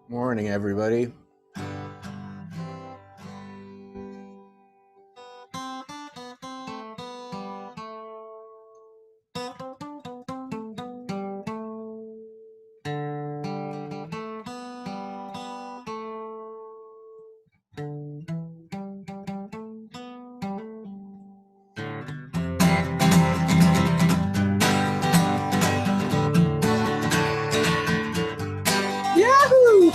Morning, everybody. Yahoo!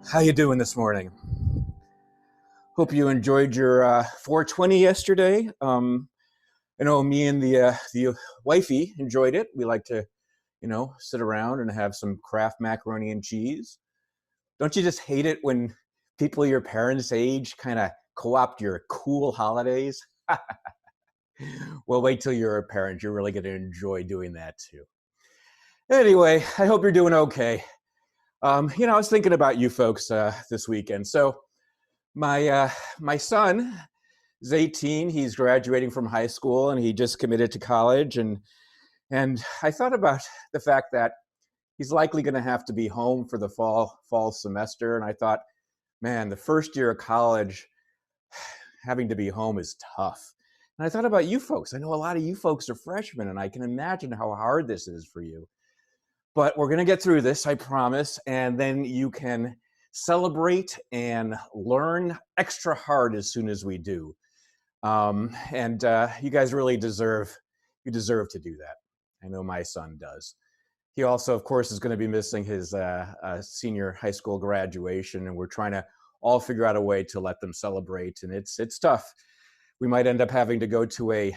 How you doing this morning? Hope you enjoyed your 420 yesterday. I know me and the wifey enjoyed it. We like to, sit around and have some Kraft macaroni and cheese. Don't you just hate it when people your parents' age kind of co-opt your cool holidays? Well, wait till you're a parent. You're really going to enjoy doing that too. Anyway, I hope you're doing okay. I was thinking about you folks this weekend. So my son is 18. He's graduating from high school, and he just committed to college. And I thought about the fact that he's likely going to have to be home for the fall semester. And I thought, man, the first year of college, having to be home is tough. And I thought about you folks. I know a lot of you folks are freshmen, and I can imagine how hard this is for you. But we're going to get through this, I promise. And then you can celebrate and learn extra hard as soon as we do. And you guys really deserve to do that. I know my son does. He also, of course, is going to be missing his senior high school graduation, and we're trying to all figure out a way to let them celebrate. And it's tough. We might end up having to go to a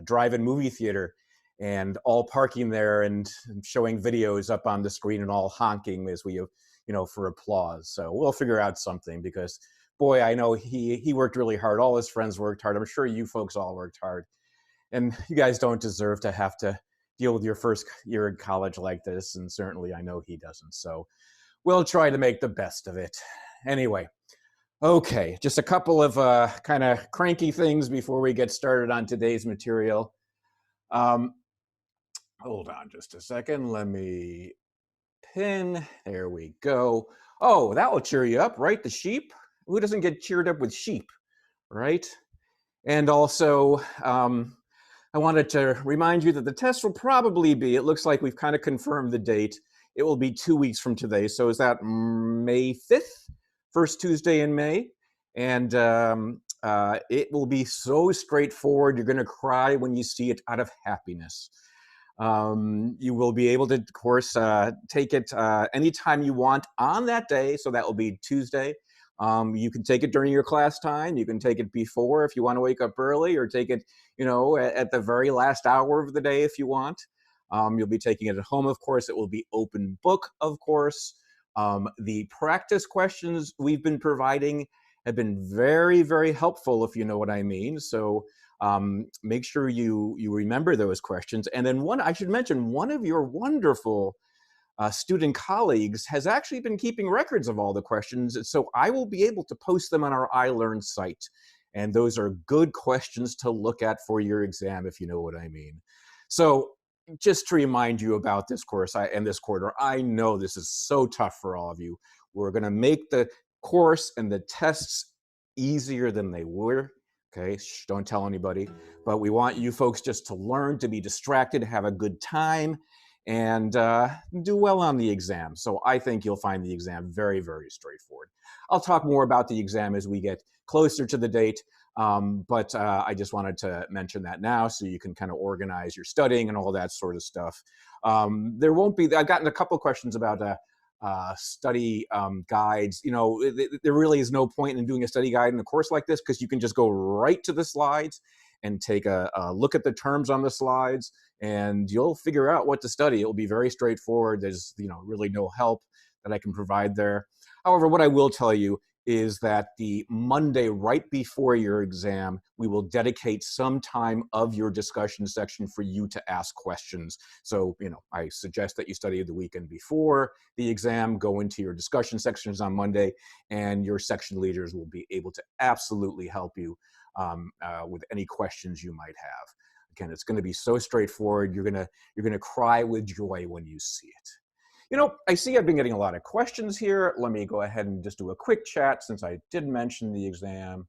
drive-in movie theater and all parking there and showing videos up on the screen and all honking as we, for applause. So we'll figure out something because, boy, I know he worked really hard. All his friends worked hard. I'm sure you folks all worked hard. And you guys don't deserve to have to deal with your first year in college like this. And certainly I know he doesn't. So we'll try to make the best of it. Anyway, okay, just a couple of kind of cranky things before we get started on today's material. Hold on just a second. Let me pin. There we go. Oh, that will cheer you up, right? The sheep. Who doesn't get cheered up with sheep, right? And also, I wanted to remind you that the test will probably be, it looks like we've kind of confirmed the date. It will be 2 weeks from today. So is that May 5th, first Tuesday in May? And it will be so straightforward. You're going to cry when you see it out of happiness. You will be able to, of course, take it anytime you want on that day. So that will be Tuesday. You can take it during your class time. You can take it before if you want to wake up early, or take it, at the very last hour of the day if you want. You'll be taking it at home, of course. It will be open book, of course. The practice questions we've been providing have been very, very helpful, if you know what I mean. So make sure you remember those questions. And then I should mention, one of your wonderful student colleagues has actually been keeping records of all the questions. So I will be able to post them on our iLearn site. And those are good questions to look at for your exam, if you know what I mean. So just to remind you about this course and this quarter, I know this is so tough for all of you. We're going to make the course and the tests easier than they were. Okay, shh, don't tell anybody. But we want you folks just to learn, to be distracted, have a good time, and do well on the exam. So I think you'll find the exam very, very straightforward. I'll talk more about the exam as we get closer to the date, but I just wanted to mention that now so you can kind of organize your studying and all that sort of stuff. There won't be, I've gotten a couple questions about study guides. There really is no point in doing a study guide in a course like this, because you can just go right to the slides and take a look at the terms on the slides, and you'll figure out what to study. It will be very straightforward. There's really no help that I can provide there. However, what I will tell you is that the Monday right before your exam, we will dedicate some time of your discussion section for you to ask questions. So, I suggest that you study the weekend before the exam, go into your discussion sections on Monday, and your section leaders will be able to absolutely help you with any questions you might have. Again, it's going to be so straightforward. You're gonna cry with joy when you see it. You know, I see I've been getting a lot of questions here. Let me go ahead and just do a quick chat since I did mention the exam.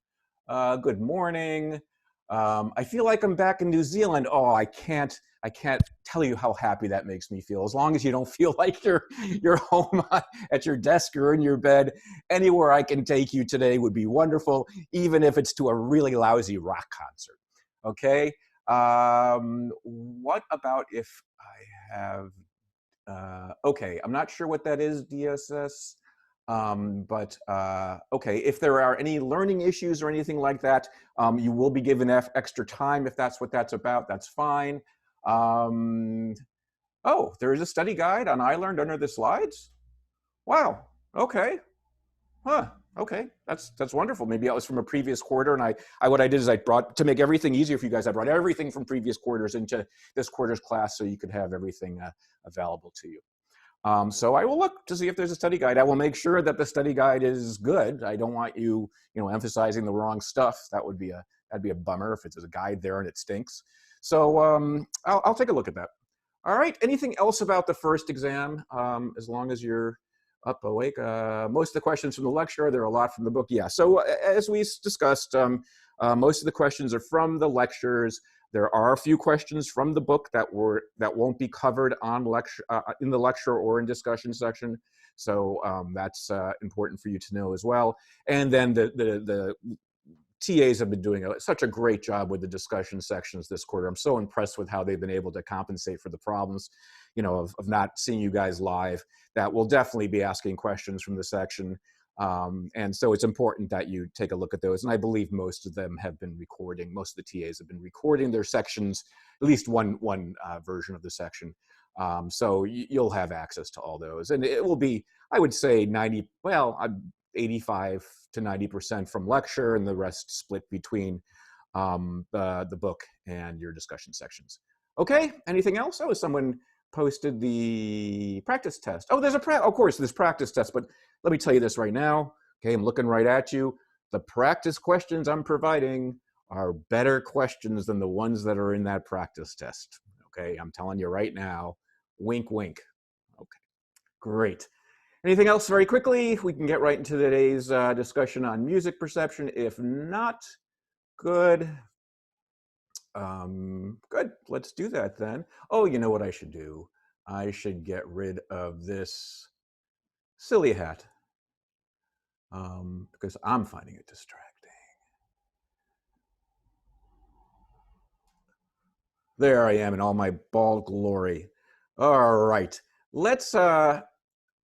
Good morning. I feel like I'm back in New Zealand. Oh, I can't tell you how happy that makes me feel. As long as you don't feel like you're home at your desk or in your bed, anywhere I can take you today would be wonderful, even if it's to a really lousy rock concert. Okay. What about if I have? Okay, I'm not sure what that is, DSS. But okay, if there are any learning issues or anything like that, you will be given extra time if that's what that's about. That's fine. Oh, there is a study guide on iLearned under the slides. Wow. Okay. Huh. Okay. That's wonderful. Maybe that was from a previous quarter, and what I did is I brought, to make everything easier for you guys, I brought everything from previous quarters into this quarter's class so you could have everything available to you. So I will look to see if there's a study guide. I will make sure that the study guide is good. I don't want you, emphasizing the wrong stuff. That'd be a bummer if it's a guide there and it stinks. So I'll take a look at that. All right. Anything else about the first exam? As long as you're up awake. Most of the questions from the lecture, there are a lot from the book. Yeah. So as we discussed, most of the questions are from the lectures. There are a few questions from the book that won't be covered on lecture in the lecture or in discussion section. So that's important for you to know as well. And then the TAs have been doing such a great job with the discussion sections this quarter. I'm so impressed with how they've been able to compensate for the problems, of not seeing you guys live. That we'll definitely be asking questions from the section. And so it's important that you take a look at those. And I believe most of them have been recording. Most of the TAs have been recording their sections, at least one version of the section. So you'll have access to all those. And it will be, I would say 85 to 90% from lecture, and the rest split between the book and your discussion sections. Okay, anything else? Oh, someone posted the practice test. Oh, of course, there's practice test, but let me tell you this right now. Okay, I'm looking right at you. The practice questions I'm providing are better questions than the ones that are in that practice test. Okay, I'm telling you right now. Wink, wink. Okay, great. Anything else very quickly? We can get right into today's discussion on music perception. If not, good. Good, let's do that then. Oh, you know what I should do? I should get rid of this silly hat because I'm finding it distracting. There I am in all my bald glory. All right, let's go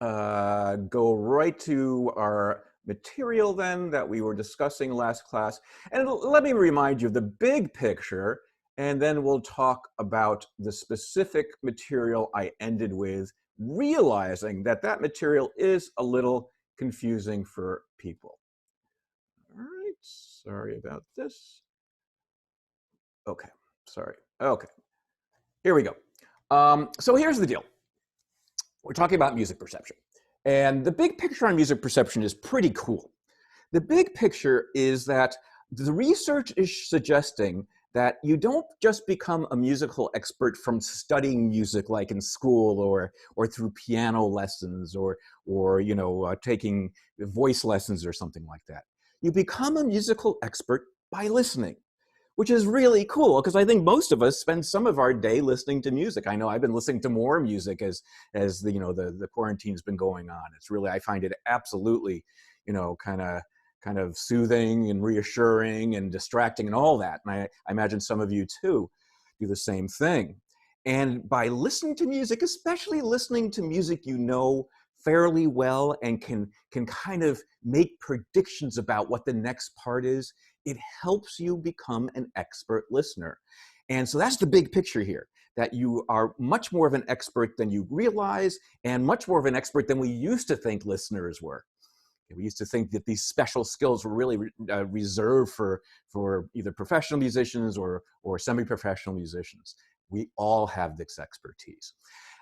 right to our material then that we were discussing last class. And let me remind you of the big picture, and then we'll talk about the specific material I ended with, realizing that that material is a little confusing for people. All right, sorry about this. Okay, sorry. Okay, here we go. So here's the deal. We're talking about music perception. And the big picture on music perception is pretty cool. The big picture is that the research is suggesting that you don't just become a musical expert from studying music like in school or through piano lessons or taking voice lessons or something like that. You become a musical expert by listening, which is really cool because I think most of us spend some of our day listening to music. I know I've been listening to more music as the quarantine's been going on. It's really, I find it absolutely, kind of soothing and reassuring and distracting and all that. And I imagine some of you too do the same thing. And by listening to music, especially listening to music you know fairly well and can kind of make predictions about what the next part is, it helps you become an expert listener. And so that's the big picture here, that you are much more of an expert than you realize and much more of an expert than we used to think listeners were. We used to think that these special skills were really reserved for either professional musicians or semi-professional musicians. We all have this expertise.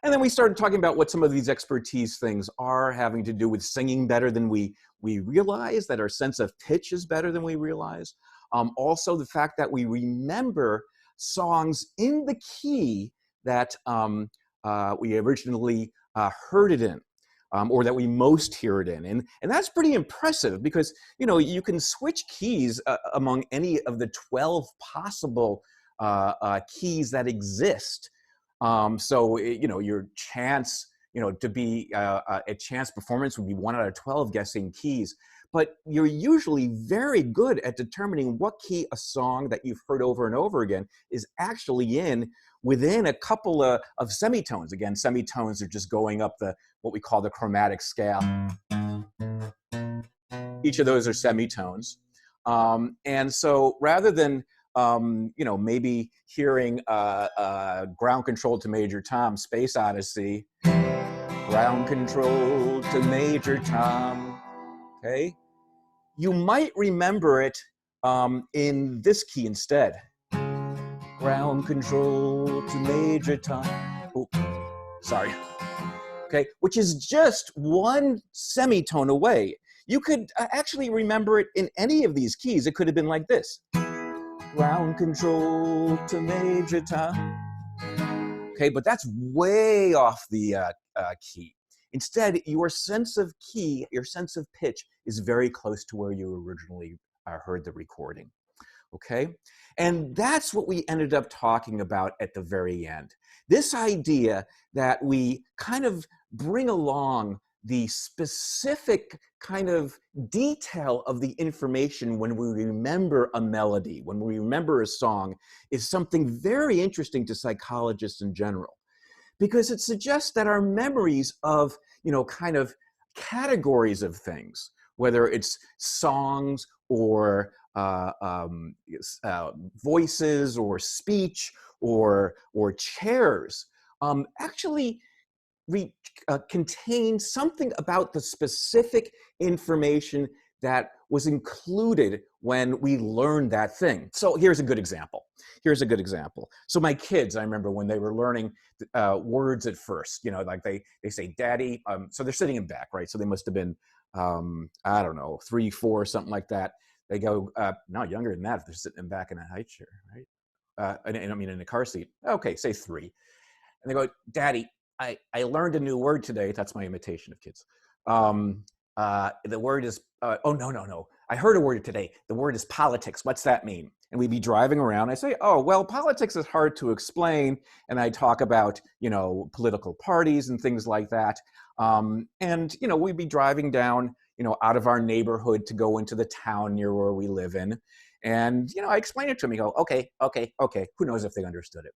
And then we started talking about what some of these expertise things are, having to do with singing better than we realize, that our sense of pitch is better than we realize. Also, the fact that we remember songs in the key that we originally heard it in. Or that we most hear it in. And that's pretty impressive because, you know, you can switch keys among any of the 12 possible keys that exist. So, you know, your chance, you know, to be a chance performance would be 1 out of 12 guessing keys. But you're usually very good at determining what key a song that you've heard over and over again is actually in within a couple of semitones. Again, semitones are just going up what we call the chromatic scale. Each of those are semitones. And so rather than you know, maybe hearing Ground Control to Major Tom, Space Odyssey, Ground Control to Major Tom, okay? You might remember it in this key instead. Ground Control to Major Tom. Oh, sorry. Okay, which is just 1 semitone away. You could actually remember it in any of these keys. It could have been like this. Ground Control to Major Tom. Okay, but that's way off the key. Instead, your sense of key, your sense of pitch is very close to where you originally heard the recording. Okay, and that's what we ended up talking about at the very end. This idea that we kind of bring along the specific kind of detail of the information when we remember a melody, when we remember a song, is something very interesting to psychologists in general, because it suggests that our memories of, you know, kind of categories of things, whether it's songs or voices or speech or chairs, actually contain something about the specific information that was included when we learned that thing. So here's a good example. So my kids, I remember when they were learning words at first, you know, like they say, Daddy, so they're sitting in back, right? So they must have been, I don't know, 3, 4, something like that. They go, no, younger than that if they're sitting in back in a high chair, right? I mean, in a car seat. Okay, say 3. And they go, Daddy, I learned a new word today. That's my imitation of kids. The word is, oh, no. I heard a word today. The word is politics. What's that mean? And we'd be driving around. I say, oh, well, politics is hard to explain. And I talk about, you know, political parties and things like that. And, you know, we'd be driving down, you know, out of our neighborhood to go into the town near where we live in. And, you know, I explain it to them. You go, okay. Who knows if they understood it?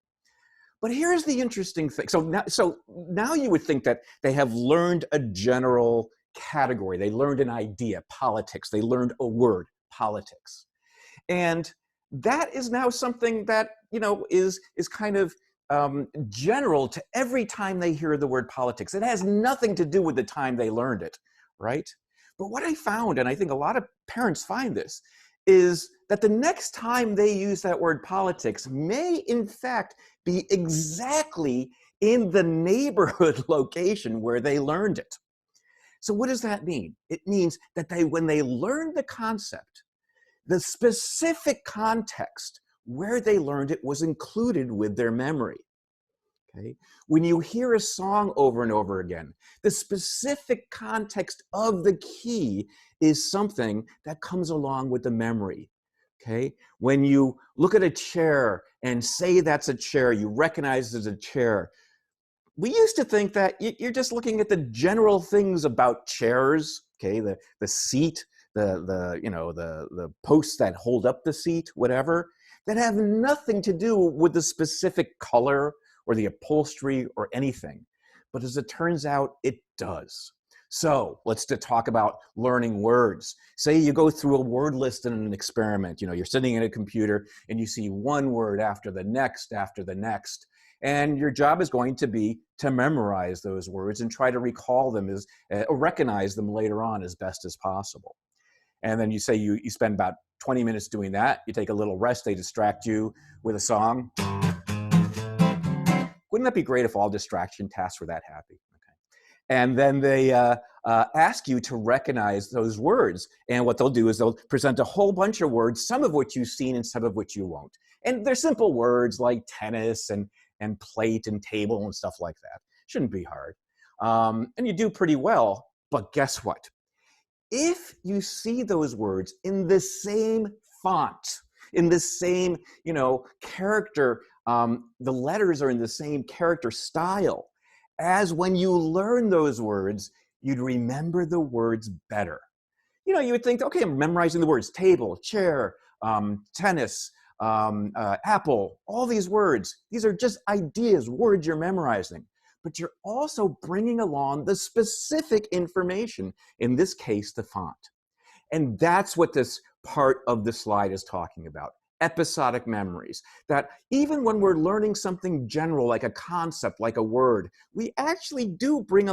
But here's the interesting thing. So now you would think that they have learned a general category. They learned an idea, politics. They learned a word, politics. And that is now something that, you know, is kind of general to every time they hear the word politics. It has nothing to do with the time they learned it, right? But what I found, and I think a lot of parents find this, is that the next time they use that word politics may in fact be exactly in the neighborhood location where they learned it. So what does that mean? It means that when they learned the concept, the specific context where they learned it was included with their memory. Okay? When you hear a song over and over again, the specific context of the key is something that comes along with the memory. Okay? When you look at a chair and say that's a chair, you recognize it as a chair. We used to think that you're just looking at the general things about chairs, okay? The seat, the posts that hold up the seat, whatever, that have nothing to do with the specific color or the upholstery or anything. But as it turns out, it does. So let's talk about learning words. Say you go through a word list in an experiment. You know, you're sitting in a computer and you see one word after the next, and your job is going to be to memorize those words and try to recall them or recognize them later on as best as possible. And then you say you spend about 20 minutes doing that. You take a little rest. They distract you with a song. Wouldn't that be great if all distraction tasks were that happy? Okay. And then they ask you to recognize those words. And what they'll do is they'll present a whole bunch of words, some of which you've seen and some of which you won't. And they're simple words like tennis and plate and table and stuff like that. Shouldn't be hard. And you do pretty well, but guess what? If you see those words in the same font, in the same, character, the letters are in the same character style as when you learn those words, you'd remember the words better. You would think, okay, I'm memorizing the words table, chair, tennis, apple, all these words. These are just ideas, words you're memorizing. But you're also bringing along the specific information, in this case, the font. And that's what this part of the slide is talking about. Episodic memories, that even when we're learning something general, like a concept, like a word, we actually do bring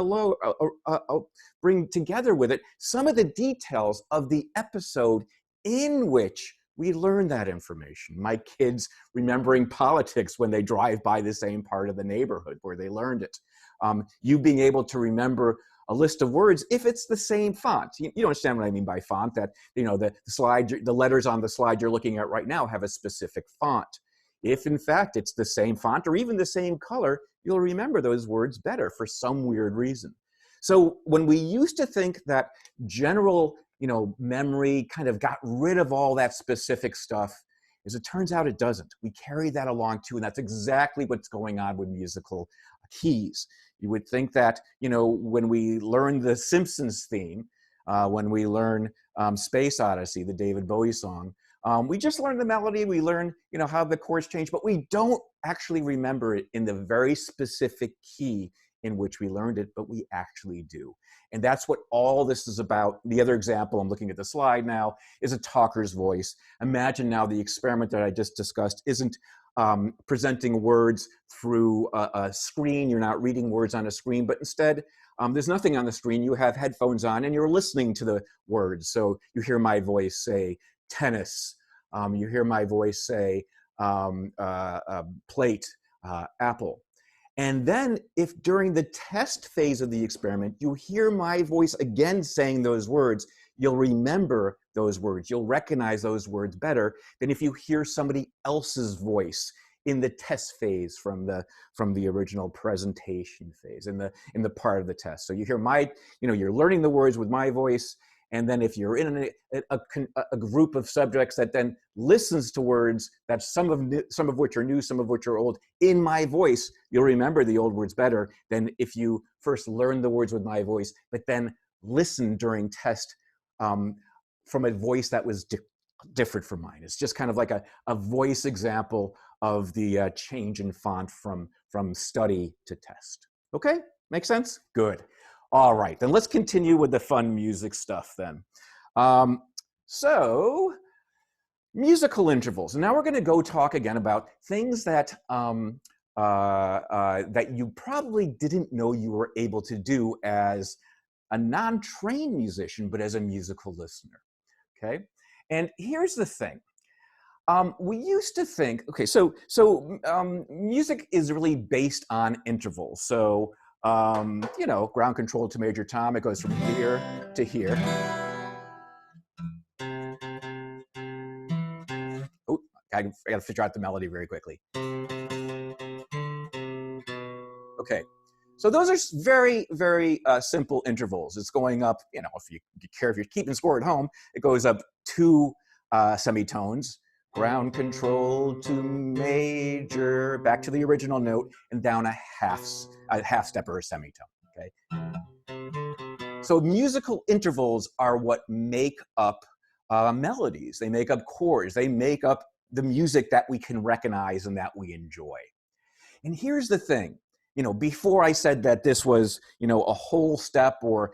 together with it some of the details of the episode in which we learn that information. My kids remembering politics when they drive by the same part of the neighborhood where they learned it. You being able to remember a list of words if it's the same font. You understand what I mean by font, that the letters on the slide you're looking at right now have a specific font. If in fact it's the same font or even the same color, you'll remember those words better for some weird reason. So when we used to think that general memory kind of got rid of all that specific stuff, as it turns out it doesn't. We carry that along too, and that's exactly what's going on with musical keys. You would think that, when we learn the Simpsons theme, when we learn Space Odyssey, the David Bowie song, we just learn the melody, we learn, how the chords change, but we don't actually remember it in the very specific key in which we learned it, but we actually do. And that's what all this is about. The other example, I'm looking at the slide now, is a talker's voice. Imagine now the experiment that I just discussed isn't presenting words through a screen. You're not reading words on a screen, but instead, there's nothing on the screen. You have headphones on and you're listening to the words. So you hear my voice say tennis. You hear my voice say plate, apple. And then if during the test phase of the experiment, you hear my voice again saying those words, you'll remember those words. You'll recognize those words better than if you hear somebody else's voice in the test phase from the original presentation phase, in the part of the test. So you hear you're learning the words with my voice. And then if you're in a group of subjects that then listens to words that some of which are new, some of which are old, in my voice, you'll remember the old words better than if you first learn the words with my voice, but then listen during test from a voice that was different from mine. It's just kind of like a voice example of the change in font from study to test. Okay, make sense? Good. All right, then let's continue with the fun music stuff then. So, musical intervals. And now we're going to go talk again about things that that you probably didn't know you were able to do as a non-trained musician, but as a musical listener. Okay, and here's the thing. We used to think, okay, so music is really based on intervals. So, ground control to major tom, it goes from here to here. Oh, I got to figure out the melody very quickly. Okay, so those are very, very simple intervals. It's going up, if you care if you're keeping score at home, it goes up 2 semitones, ground control to major, back to the original note, and down a half step or a semitone. Okay. So musical intervals are what make up melodies. They make up chords. They make up the music that we can recognize and that we enjoy. And here's the thing. Before I said that this was, a whole step, or,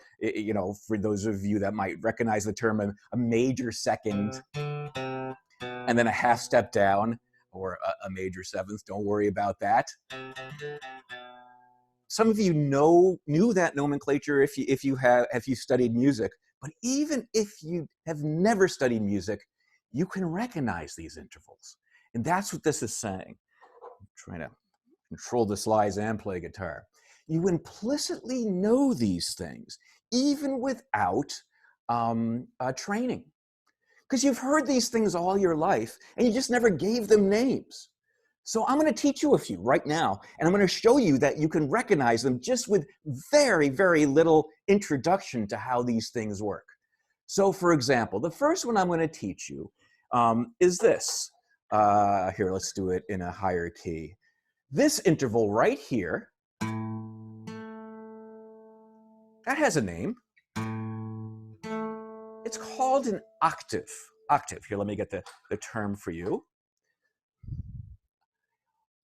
for those of you that might recognize the term, a major second, and then a half step down, or a major seventh. Don't worry about that. Some of you knew that nomenclature if you studied music, but even if you have never studied music, you can recognize these intervals. And that's what this is saying. I'm trying to control the slides and play guitar. you implicitly know these things, even without training. Because you've heard these things all your life, and you just never gave them names. So I'm going to teach you a few right now, and I'm going to show you that you can recognize them just with very, very little introduction to how these things work. So for example, the first one I'm going to teach you is this. Here, let's do it in a higher key. This interval right here, that has a name. It's called an octave. Octave. Here, let me get the term for you.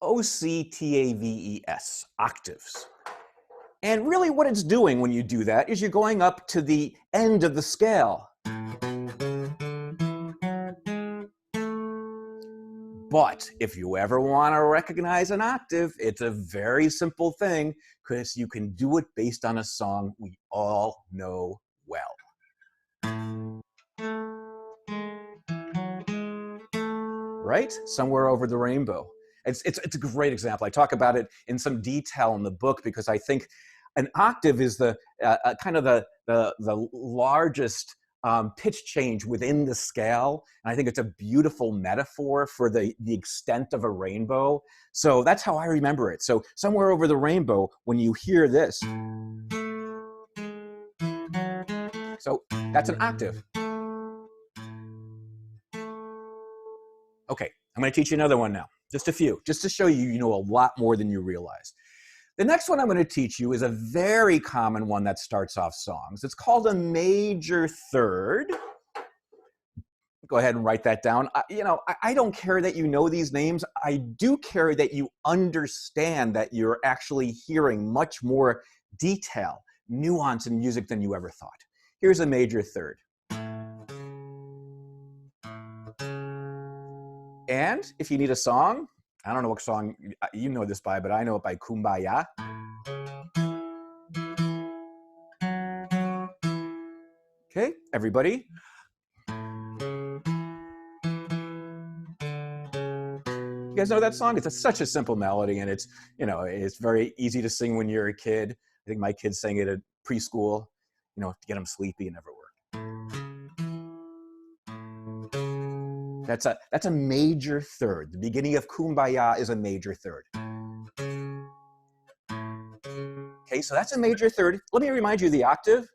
O-C-T-A-V-E-S, octaves. And really what it's doing when you do that is you're going up to the end of the scale. But if you ever want to recognize an octave, it's a very simple thing because you can do it based on a song we all know well. Right? Somewhere Over the Rainbow. It's a great example. I talk about it in some detail in the book because I think an octave is the kind of the largest pitch change within the scale. And I think it's a beautiful metaphor for the extent of a rainbow. So that's how I remember it. So Somewhere Over the Rainbow, when you hear this, so that's an octave. Okay, I'm going to teach you another one now. Just a few, just to show you know a lot more than you realize. The next one I'm going to teach you is a very common one that starts off songs. It's called a major third. Go ahead and write that down. I don't care that you know these names. I do care that you understand that you're actually hearing much more detail, nuance in music than you ever thought. Here's a major third. And if you need a song, I don't know what song you know this by, but I know it by Kumbaya. Okay, everybody. You guys know that song? It's such a simple melody, and it's very easy to sing when you're a kid. I think my kids sang it at preschool, to get them sleepy and never worked. That's a major third. The beginning of Kumbaya is a major third. Okay, so that's a major third. Let me remind you of the octave.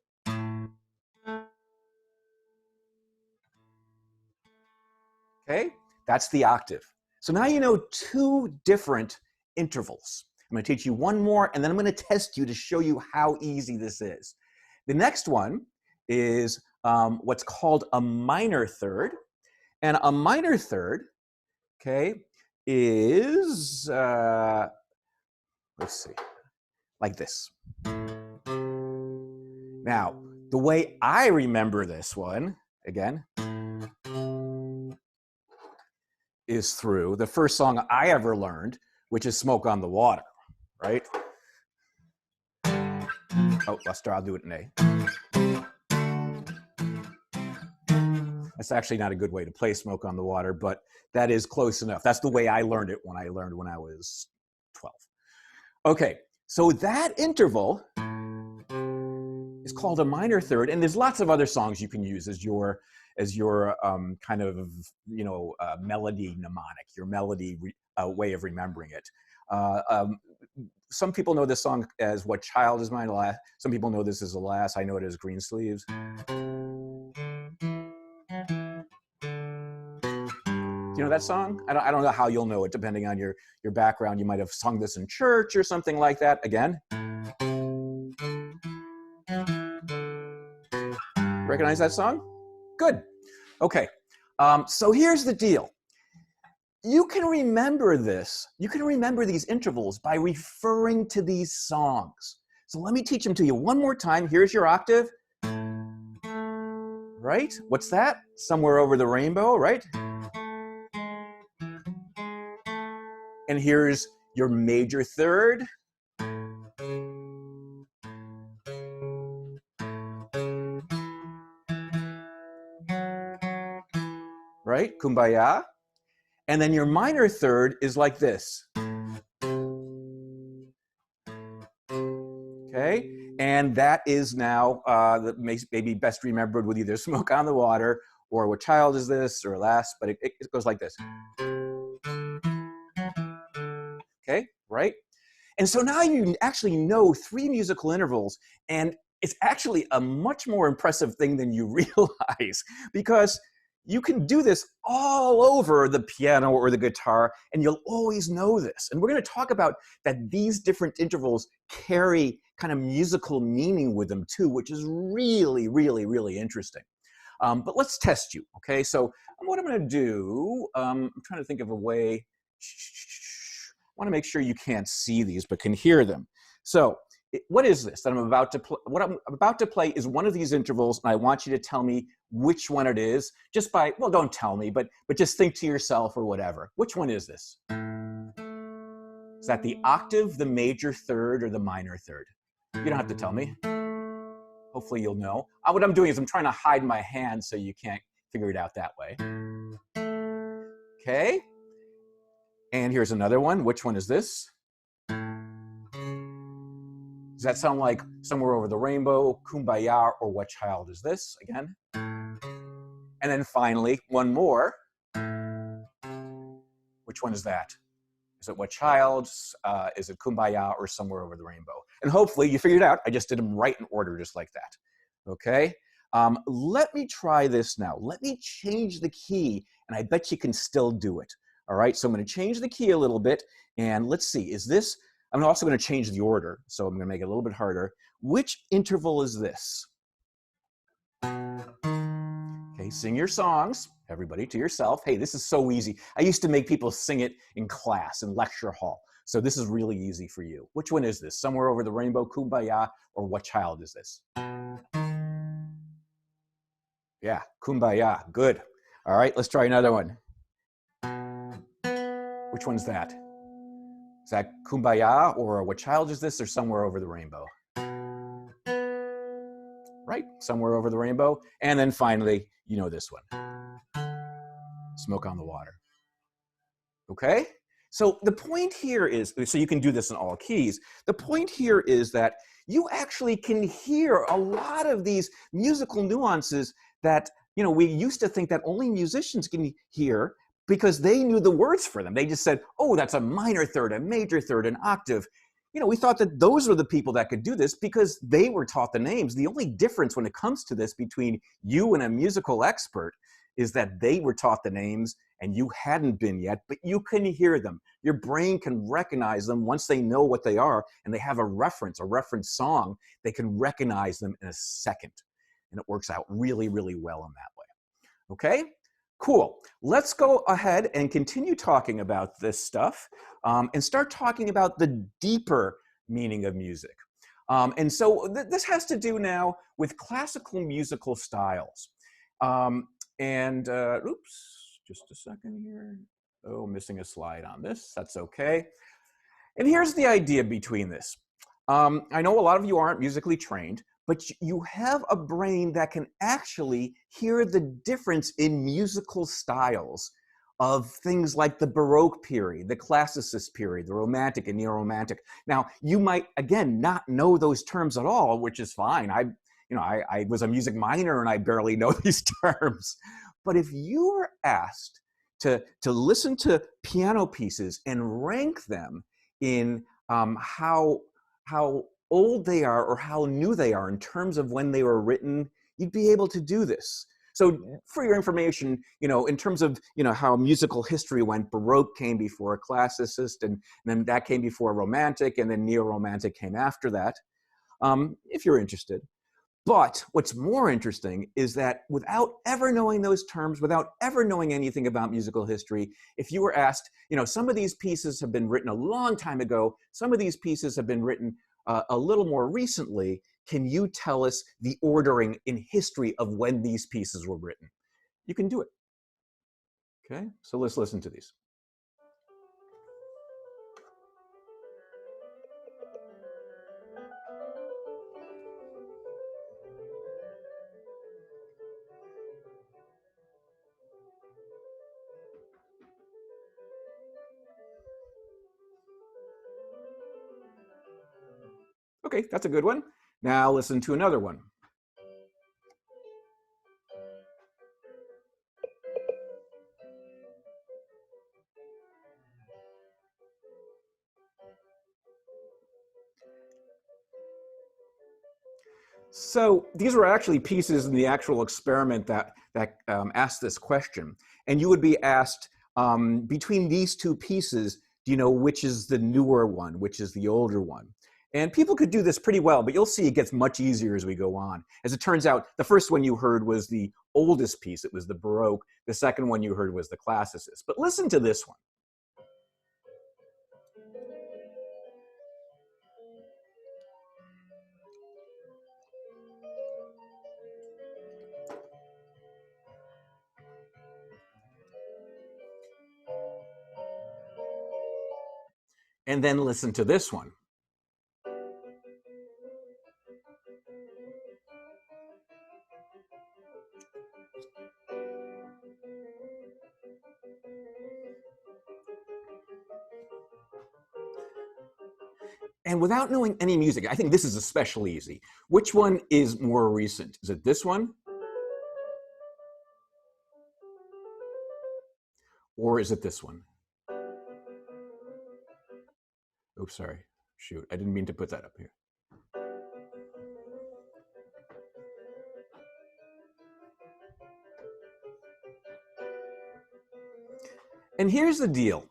Okay, that's the octave. So now you know two different intervals. I'm going to teach you one more, and then I'm going to test you to show you how easy this is. The next one is what's called a minor third. And a minor third, okay, is, let's see, like this. Now, the way I remember this one, again, is through the first song I ever learned, which is Smoke on the Water, right? Oh, Lester, I'll do it in A. That's actually not a good way to play Smoke on the Water, but that is close enough. That's the way I learned it when I was 12. Okay, so that interval is called a minor third, and there's lots of other songs you can use as your kind of melody mnemonic, your melody way of remembering it. Some people know this song as What Child Is Mine? Some people know this as Alas. I know it as Green Sleeves. You know that song? I don't know how you'll know it, depending on your background. You might have sung this in church or something like that. Again. Recognize that song? Good. Okay. So here's the deal. You can remember this. You can remember these intervals by referring to these songs. So let me teach them to you one more time. Here's your octave. Right? What's that? Somewhere Over the Rainbow, right? And here's your major third. Right? Kumbaya. And then your minor third is like this. Okay, and that is now maybe best remembered with either Smoke on the Water or What Child Is This or Last, but it goes like this. Okay, right? And so now you actually know 3 musical intervals, and it's actually a much more impressive thing than you realize, because you can do this all over the piano or the guitar, and you'll always know this. And we're going to talk about that these different intervals carry kind of musical meaning with them too, which is really, really, really interesting. But let's test you, okay? So what I'm going to do, I'm trying to think of a way. I want to make sure you can't see these, but can hear them. So what is this that I'm about to play? What I'm about to play is one of these intervals, and I want you to tell me which one it is, just by, well, don't tell me, but just think to yourself or whatever. Which one is this? Is that the octave, the major third, or the minor third? You don't have to tell me. Hopefully you'll know. What I'm doing is I'm trying to hide my hand so you can't figure it out that way. Okay. And here's another one. Which one is this? Does that sound like Somewhere Over the Rainbow, Kumbaya, or What Child Is This? Again. And then finally, one more. Which one is that? Is it What Child? Is it Kumbaya or Somewhere Over the Rainbow? And hopefully you figured it out. I just did them right in order, just like that. Okay? Let me try this now. Let me change the key, and I bet you can still do it. All right, so I'm going to change the key a little bit, and let's see. Is this, I'm also going to change the order, so I'm going to make it a little bit harder. Which interval is this? Okay, sing your songs, everybody, to yourself. Hey, this is so easy. I used to make people sing it in class, in lecture hall. So this is really easy for you. Which one is this? Somewhere Over the Rainbow, Kumbaya, or What Child Is This? Yeah, Kumbaya, good. All right, let's try another one. Which one's that? Is that Kumbaya, or What Child Is This, or Somewhere Over the Rainbow? Right, Somewhere Over the Rainbow. And then finally, you know this one. Smoke on the Water. Okay? So the point here is, so you can do this in all keys. The point here is that you actually can hear a lot of these musical nuances that, you know, we used to think that only musicians can hear because they knew the words for them. They just said, oh, that's a minor third, a major third, an octave. You know, we thought that those were the people that could do this because they were taught the names. The only difference when it comes to this between you and a musical expert is that they were taught the names and you hadn't been yet, but you can hear them. Your brain can recognize them once they know what they are and they have a reference song. They can recognize them in a second. And it works out really, really well in that way. Okay? Cool. Let's go ahead and continue talking about this stuff and start talking about the deeper meaning of music. And so this has to do now with classical musical styles. Oops, just a second here. Oh, missing a slide on this. That's okay. And here's the idea between this. I know a lot of you aren't musically trained, but you have a brain that can actually hear the difference in musical styles of things like the Baroque period, the Classicist period, the Romantic and Neo-Romantic. Now, you might, again, not know those terms at all, which is fine. I was a music minor and I barely know these terms. But if you were asked to listen to piano pieces and rank them in how old they are or how new they are in terms of when they were written, you'd be able to do this. So for your information, you know, in terms of, you know, how musical history went, Baroque came before Classicist, and then that came before Romantic, and then Neo-Romantic came after that, if you're interested. But what's more interesting is that without ever knowing those terms, without ever knowing anything about musical history, if you were asked, you know, some of these pieces have been written a long time ago, some of these pieces have been written a little more recently, can you tell us the ordering in history of when these pieces were written? You can do it. Okay, so let's listen to these. Okay, that's a good one. Now listen to another one. So these were actually pieces in the actual experiment that asked this question. And you would be asked, between these two pieces, do you know which is the newer one, which is the older one? And people could do this pretty well, but you'll see it gets much easier as we go on. As it turns out, the first one you heard was the oldest piece. It was the Baroque. The second one you heard was the Classicist. But listen to this one. And then listen to this one. And without knowing any music, I think this is especially easy. Which one is more recent? Is it this one? Or is it this one? Oops, sorry. Shoot, I didn't mean to put that up here. And here's the deal.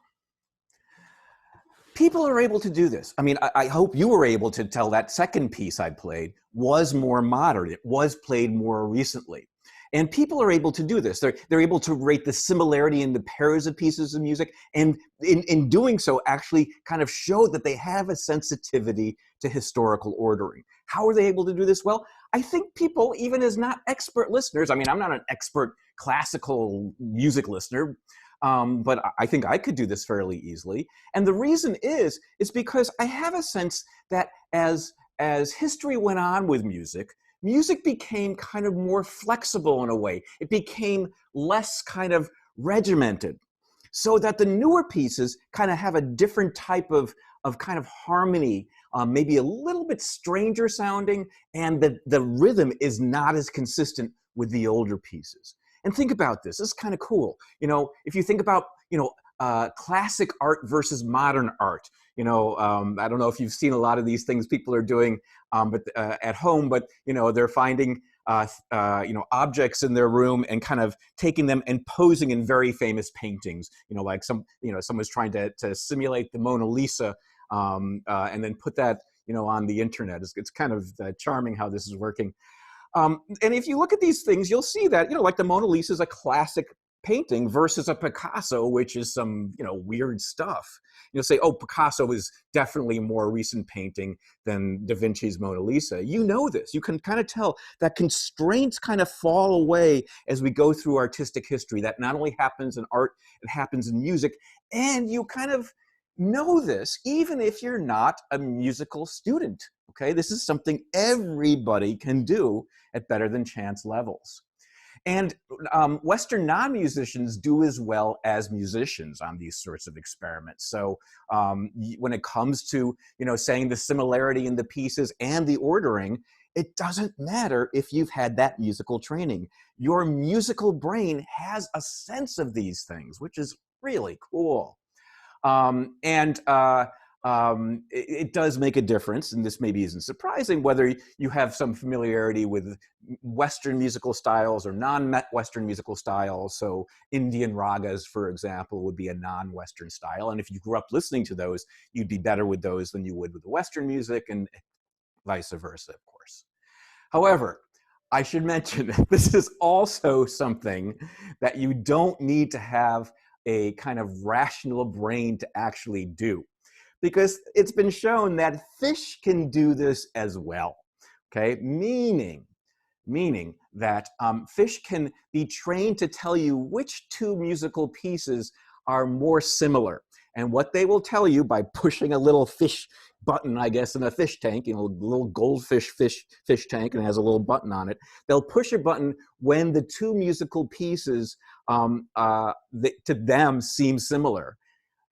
People are able to do this. I mean, I hope you were able to tell that second piece I played was more modern. It was played more recently. And people are able to do this. They're able to rate the similarity in the pairs of pieces of music, and in doing so actually kind of show that they have a sensitivity to historical ordering. How are they able to do this? Well, I think people, even as not expert listeners, I mean, I'm not an expert classical music listener, but I think I could do this fairly easily. And the reason is because I have a sense that as history went on with music, music became kind of more flexible in a way. It became less kind of regimented, so that the newer pieces kind of have a different type of kind of harmony, maybe a little bit stranger sounding, and the rhythm is not as consistent with the older pieces. And think about this. This is kind of cool. You know, if you think about, classic art versus modern art, I don't know if you've seen a lot of these things people are doing but at home, but, they're finding, objects in their room and kind of taking them and posing in very famous paintings, like someone's trying to simulate the Mona Lisa and then put that, on the internet. It's kind of charming how this is working. And if you look at these things, you'll see that, like the Mona Lisa is a classic painting versus a Picasso, which is some, weird stuff. You'll say, oh, Picasso is definitely a more recent painting than Da Vinci's Mona Lisa. You know this. You can kind of tell that constraints kind of fall away as we go through artistic history. That not only happens in art, it happens in music. And you kind of know this even if you're not a musical student. Okay, this is something everybody can do at better than chance levels. And Western non-musicians do as well as musicians on these sorts of experiments. So when it comes to, saying the similarity in the pieces and the ordering, it doesn't matter if you've had that musical training. Your musical brain has a sense of these things, which is really cool. It does make a difference, and this maybe isn't surprising, whether you have some familiarity with Western musical styles or non-Western musical styles. So Indian ragas, for example, would be a non-Western style. And if you grew up listening to those, you'd be better with those than you would with the Western music, and vice versa, of course. However, I should mention that this is also something that you don't need to have a kind of rational brain to actually do, because it's been shown that fish can do this as well, okay? Meaning that fish can be trained to tell you which two musical pieces are more similar. And what they will tell you by pushing a little fish button, I guess, in a fish tank, a little goldfish fish tank, and it has a little button on it. They'll push a button when the two musical pieces to them seem similar.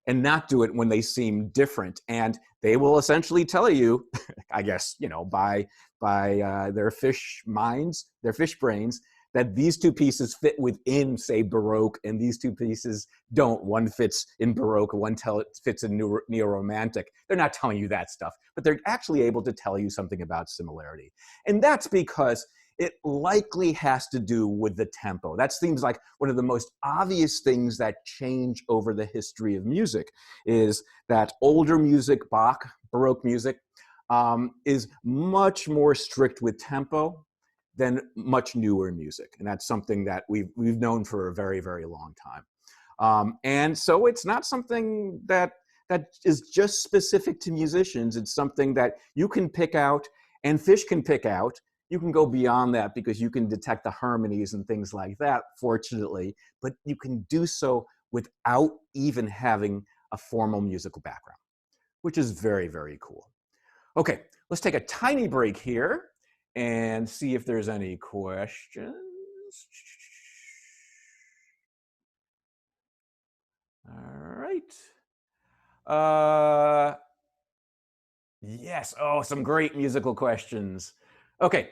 and not do it when they seem different. And they will essentially tell you, I guess, by their fish minds, their fish brains, that these two pieces fit within, say, Baroque, and these two pieces don't. One fits in Baroque, one fits in Neo-Romantic. They're not telling you that stuff, but they're actually able to tell you something about similarity. And that's because it likely has to do with the tempo. That seems like one of the most obvious things that change over the history of music, is that older music, Bach, Baroque music, is much more strict with tempo than much newer music. And that's something that we've known for a very, very long time. And so it's not something that is just specific to musicians. It's something that you can pick out and fish can pick out. You can go beyond that because you can detect the harmonies and things like that, fortunately, but you can do so without even having a formal musical background, which is very, very cool. Okay, let's take a tiny break here and see if there's any questions. All right. Yes. Oh, some great musical questions. Okay.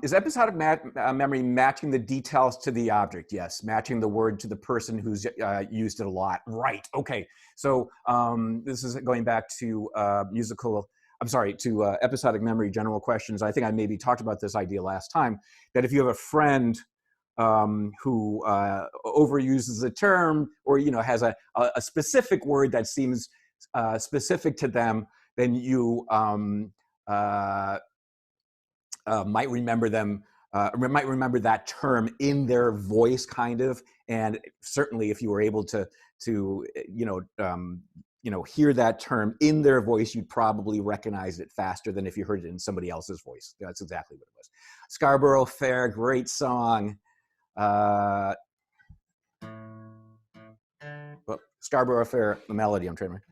Is episodic memory matching the details to the object? Yes. Matching the word to the person who's used it a lot. Right. Okay. So this is going back to episodic memory general questions. I think I maybe talked about this idea last time, that if you have a friend who overuses the term, or has a specific word that seems specific to them, then you might remember that term in their voice, kind of. And certainly, if you were able to hear that term in their voice, you'd probably recognize it faster than if you heard it in somebody else's voice. That's exactly what it was. Scarborough Fair, great song. Scarborough Fair, the melody I'm trying to.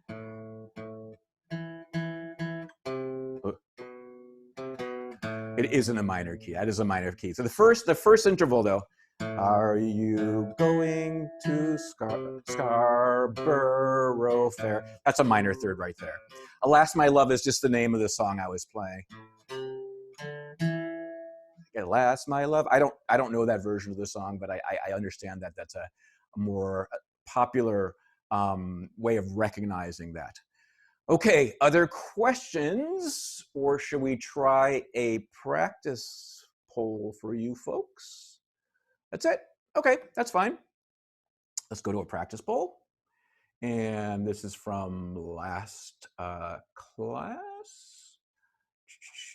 It isn't a minor key. That is a minor key. So the first interval, though, are you going to Scarborough Fair? That's a minor third right there. Alas, My Love is just the name of the song I was playing. Alas, My Love. I don't know that version of the song, but I understand that that's a more popular way of recognizing that. Okay, other questions, or should we try a practice poll for you folks? That's it. Okay, that's fine. Let's go to a practice poll. And this is from last class.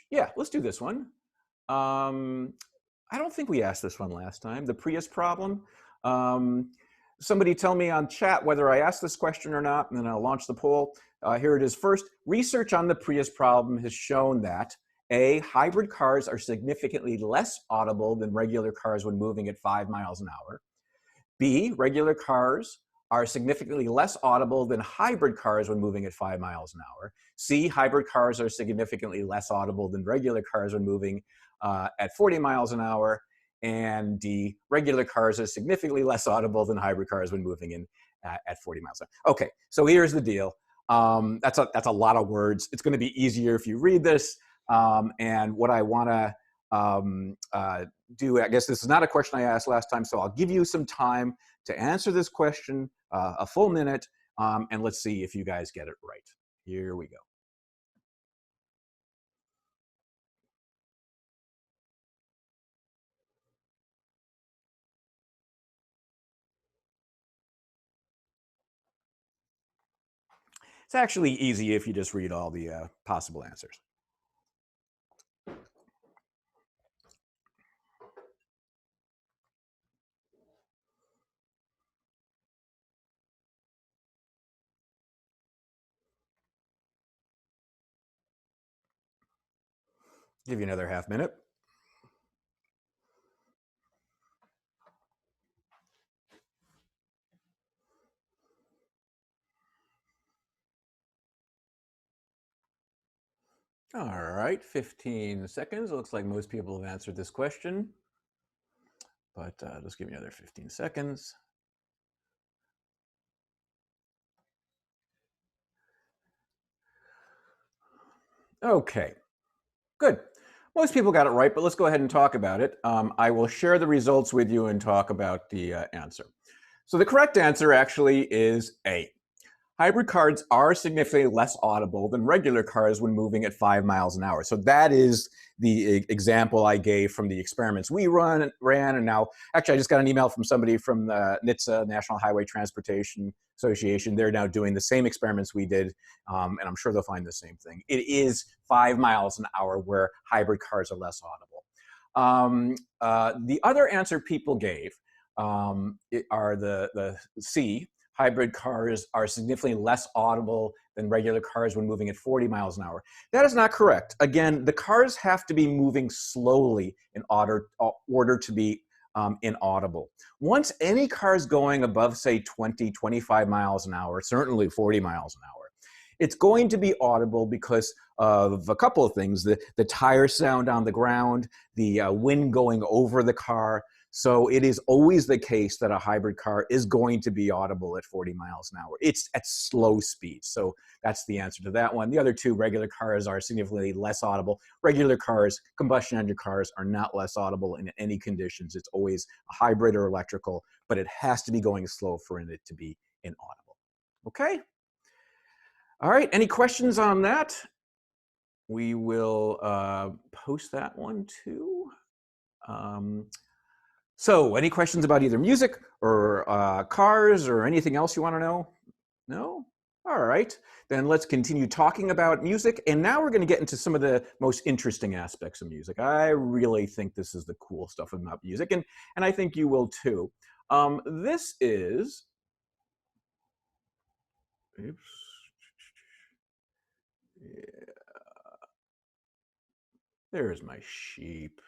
Yeah, let's do this one. I don't think we asked this one last time. The Prius problem. Somebody tell me on chat whether I asked this question or not, and then I'll launch the poll. Here it is. First, research on the Prius problem has shown that A, hybrid cars are significantly less audible than regular cars when moving at 5 miles an hour. B, regular cars are significantly less audible than hybrid cars when moving at 5 miles an hour. C, hybrid cars are significantly less audible than regular cars when moving at 40 miles an hour. And D, regular cars are significantly less audible than hybrid cars when moving in at 40 miles an hour. Okay, so here's the deal. That's a lot of words. It's going to be easier if you read this. And what I want to do, I guess this is not a question I asked last time, so I'll give you some time to answer this question, a full minute, and let's see if you guys get it right. Here we go. It's actually easy if you just read all the possible answers. Give you another half minute. All right, 15 seconds. It looks like most people have answered this question, but just give me another 15 seconds. Okay, good. Most people got it right, but let's go ahead and talk about it. I will share the results with you and talk about the answer. So the correct answer actually is A. Hybrid cars are significantly less audible than regular cars when moving at 5 miles an hour. So that is the example I gave from the experiments we ran. And now, actually, I just got an email from somebody from the NHTSA, National Highway Transportation Association. They're now doing the same experiments we did, and I'm sure they'll find the same thing. It is 5 miles an hour where hybrid cars are less audible. The other answer people gave are the C. Hybrid cars are significantly less audible than regular cars when moving at 40 miles an hour. That is not correct. Again, the cars have to be moving slowly in order to be inaudible. Once any car is going above, say, 20, 25 miles an hour, certainly 40 miles an hour, it's going to be audible because of a couple of things: the tire sound on the ground, the wind going over the car. So it is always the case that a hybrid car is going to be audible at 40 miles an hour. It's at slow speed. So that's the answer to that one. The other two, regular cars are significantly less audible. Regular cars, combustion engine cars, are not less audible in any conditions. It's always a hybrid or electrical, but it has to be going slow for it to be inaudible. Okay? All right, any questions on that? We will post that one too. So any questions about either music or cars or anything else you want to know? No? All right, then let's continue talking about music. And now we're going to get into some of the most interesting aspects of music. I really think this is the cool stuff about music, and I think you will too. This is, oops. Yeah, there's my sheep.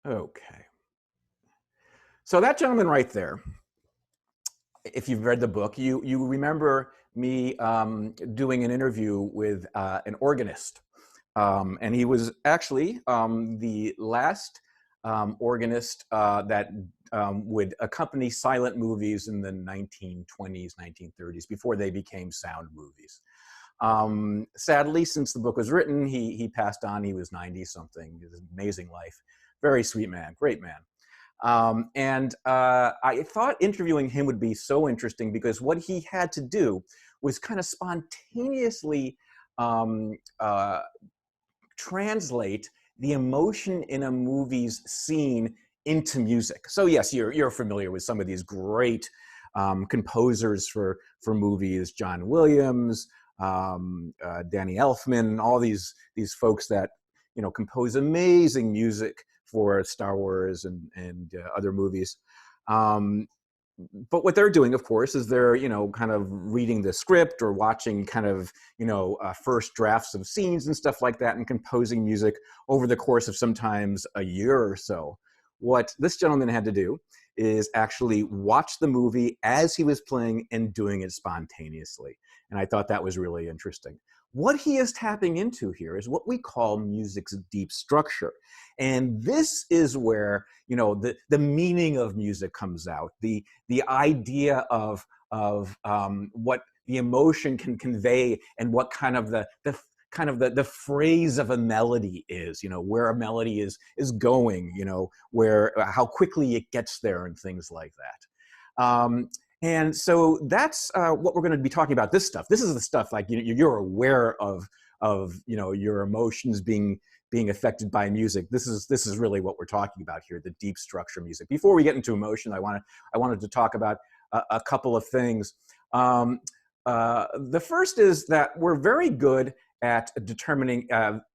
Okay. So that gentleman right there, if you've read the book, you remember me doing an interview with an organist. And he was actually the last organist that would accompany silent movies in the 1920s, 1930s, before they became sound movies. Sadly, since the book was written, he passed on. He was 90-something. He was an amazing life. Very sweet man, great man. I thought interviewing him would be so interesting because what he had to do was kind of spontaneously translate the emotion in a movie's scene into music. So yes, you're familiar with some of these great composers for movies: John Williams, Danny Elfman, all these folks that compose amazing music for Star Wars and other movies. But what they're doing, of course, is they're kind of reading the script or watching kind of first drafts of scenes and stuff like that, and composing music over the course of sometimes a year or so. What this gentleman had to do is actually watch the movie as he was playing and doing it spontaneously. And I thought that was really interesting. What he is tapping into here is what we call music's deep structure. And this is where the meaning of music comes out, the idea of what the emotion can convey, and what kind of the phrase of a melody is, where a melody is going, where how quickly it gets there, and things like that. And so that's what we're going to be talking about. This stuff. This is the stuff like you're aware of your emotions being affected by music. This is really what we're talking about here, the deep structure music. Before we get into emotion, I wanted to talk about a couple of things. The first is that we're very good at determining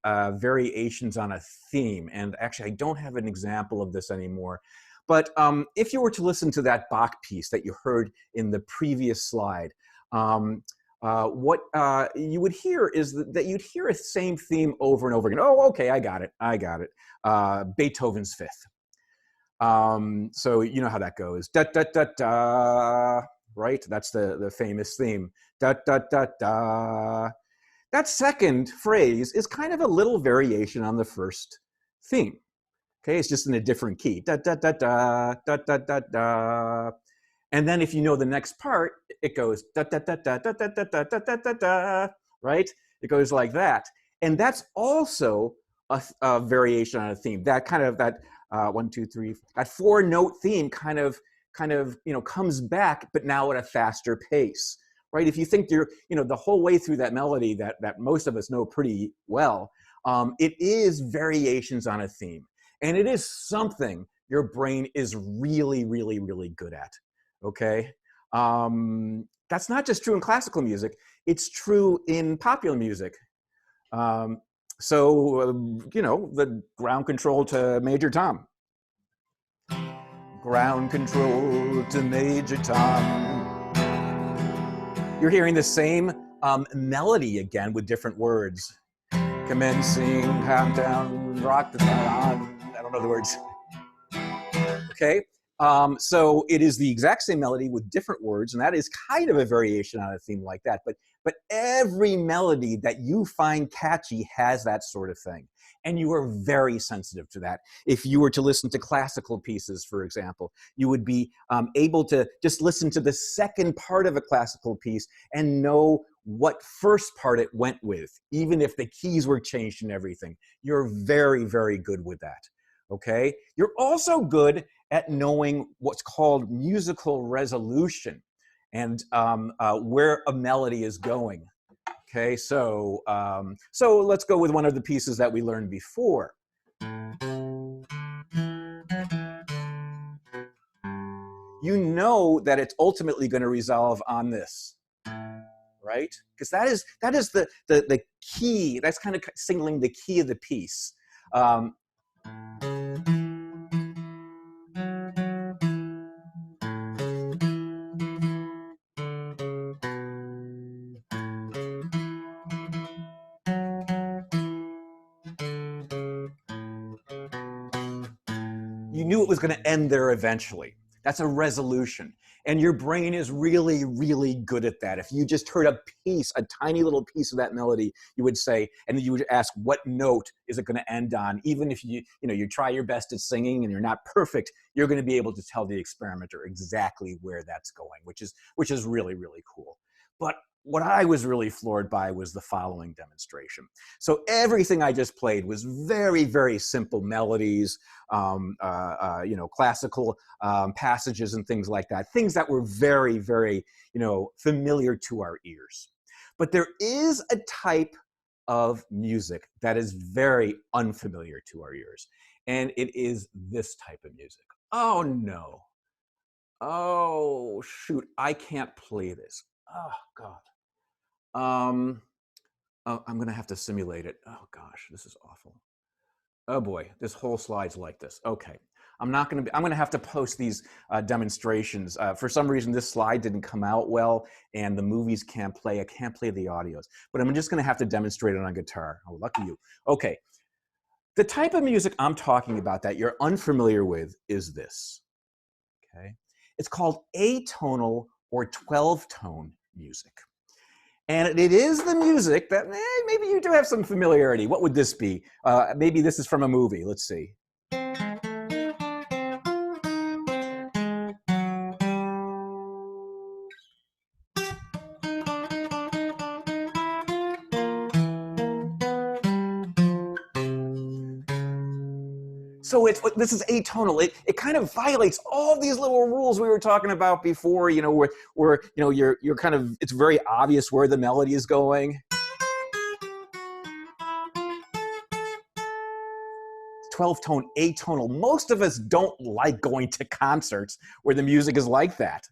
variations on a theme. And actually, I don't have an example of this anymore. But if you were to listen to that Bach piece that you heard in the previous slide, what you would hear is that you'd hear a same theme over and over again. Oh, okay, I got it. Beethoven's Fifth. So you know how that goes. Da da da da. Right? That's the famous theme. Da da da da. That second phrase is kind of a little variation on the first theme. Okay, it's just in a different key. Da da da da da da da da. And then if you know the next part, it goes da da da da da da da da da da da. right? It goes like that. And that's also a variation on a theme. That kind of, that 1, 2, 3, that 4-note theme kind of, comes back, but now at a faster pace, right? If you think you're, the whole way through that melody that most of us know pretty well, it is variations on a theme. And it is something your brain is really, really, really good at, okay? That's not just true in classical music, it's true in popular music. The ground control to Major Tom. Ground control to Major Tom. You're hearing the same melody again with different words. Commencing, countdown, rock the town. I don't know the words. Okay, so it is the exact same melody with different words, and that is kind of a variation on a theme like that. But every melody that you find catchy has that sort of thing. And you are very sensitive to that. If you were to listen to classical pieces, for example, you would be able to just listen to the second part of a classical piece and know what first part it went with, even if the keys were changed and everything. You're very, very good with that, okay? You're also good at knowing what's called musical resolution and where a melody is going. Okay, so let's go with one of the pieces that we learned before. You know that it's ultimately going to resolve on this, right? Because that is the key. That's kind of signaling the key of the piece. You knew it was going to end there eventually. That's a resolution. And your brain is really, really good at that. If you just heard a piece, a tiny little piece of that melody, you would say, and you would ask, what note is it going to end on? Even if you try your best at singing and you're not perfect, you're going to be able to tell the experimenter exactly where that's going, which is really, really cool. But what I was really floored by was the following demonstration. So everything I just played was very, very simple melodies, classical passages and things like that, things that were very, very, familiar to our ears. But there is a type of music that is very unfamiliar to our ears, and it is this type of music. Oh, no. Oh, shoot, I can't play this. Oh, God. I'm going to have to simulate it. Oh, gosh, this is awful. Oh, boy, this whole slide's like this. Okay. I'm going to have to post these demonstrations. For some reason, this slide didn't come out well, and the movies can't play. I can't play the audios. But I'm just going to have to demonstrate it on guitar. Oh, lucky you. Okay. The type of music I'm talking about that you're unfamiliar with is this. Okay. It's called atonal or 12-tone music. And it is the music that maybe you do have some familiarity. What would this be? Maybe this is from a movie. Let's see. So this is atonal. It kind of violates all these little rules we were talking about before. Where you're kind of, it's very obvious where the melody is going. 12-tone atonal. Most of us don't like going to concerts where the music is like that.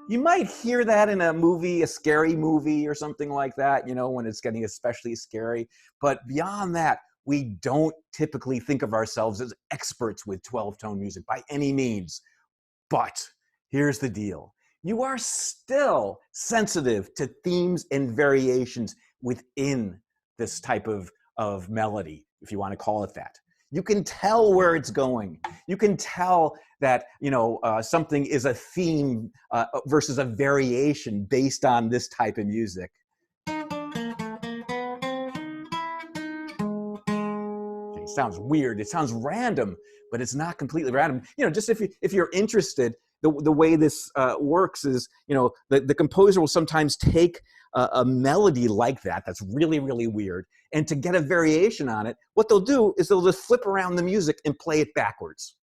You might hear that in a movie, a scary movie or something like that, when it's getting especially scary. But beyond that, we don't typically think of ourselves as experts with 12-tone music by any means. But here's the deal. You are still sensitive to themes and variations within this type of melody, if you want to call it that. You can tell where it's going. You can tell that something is a theme versus a variation based on this type of music. It sounds weird. It sounds random, but it's not completely random. Just if you're interested, the way this works is, the composer will sometimes take a melody like that that's really, really weird, and to get a variation on it, what they'll do is they'll just flip around the music and play it backwards.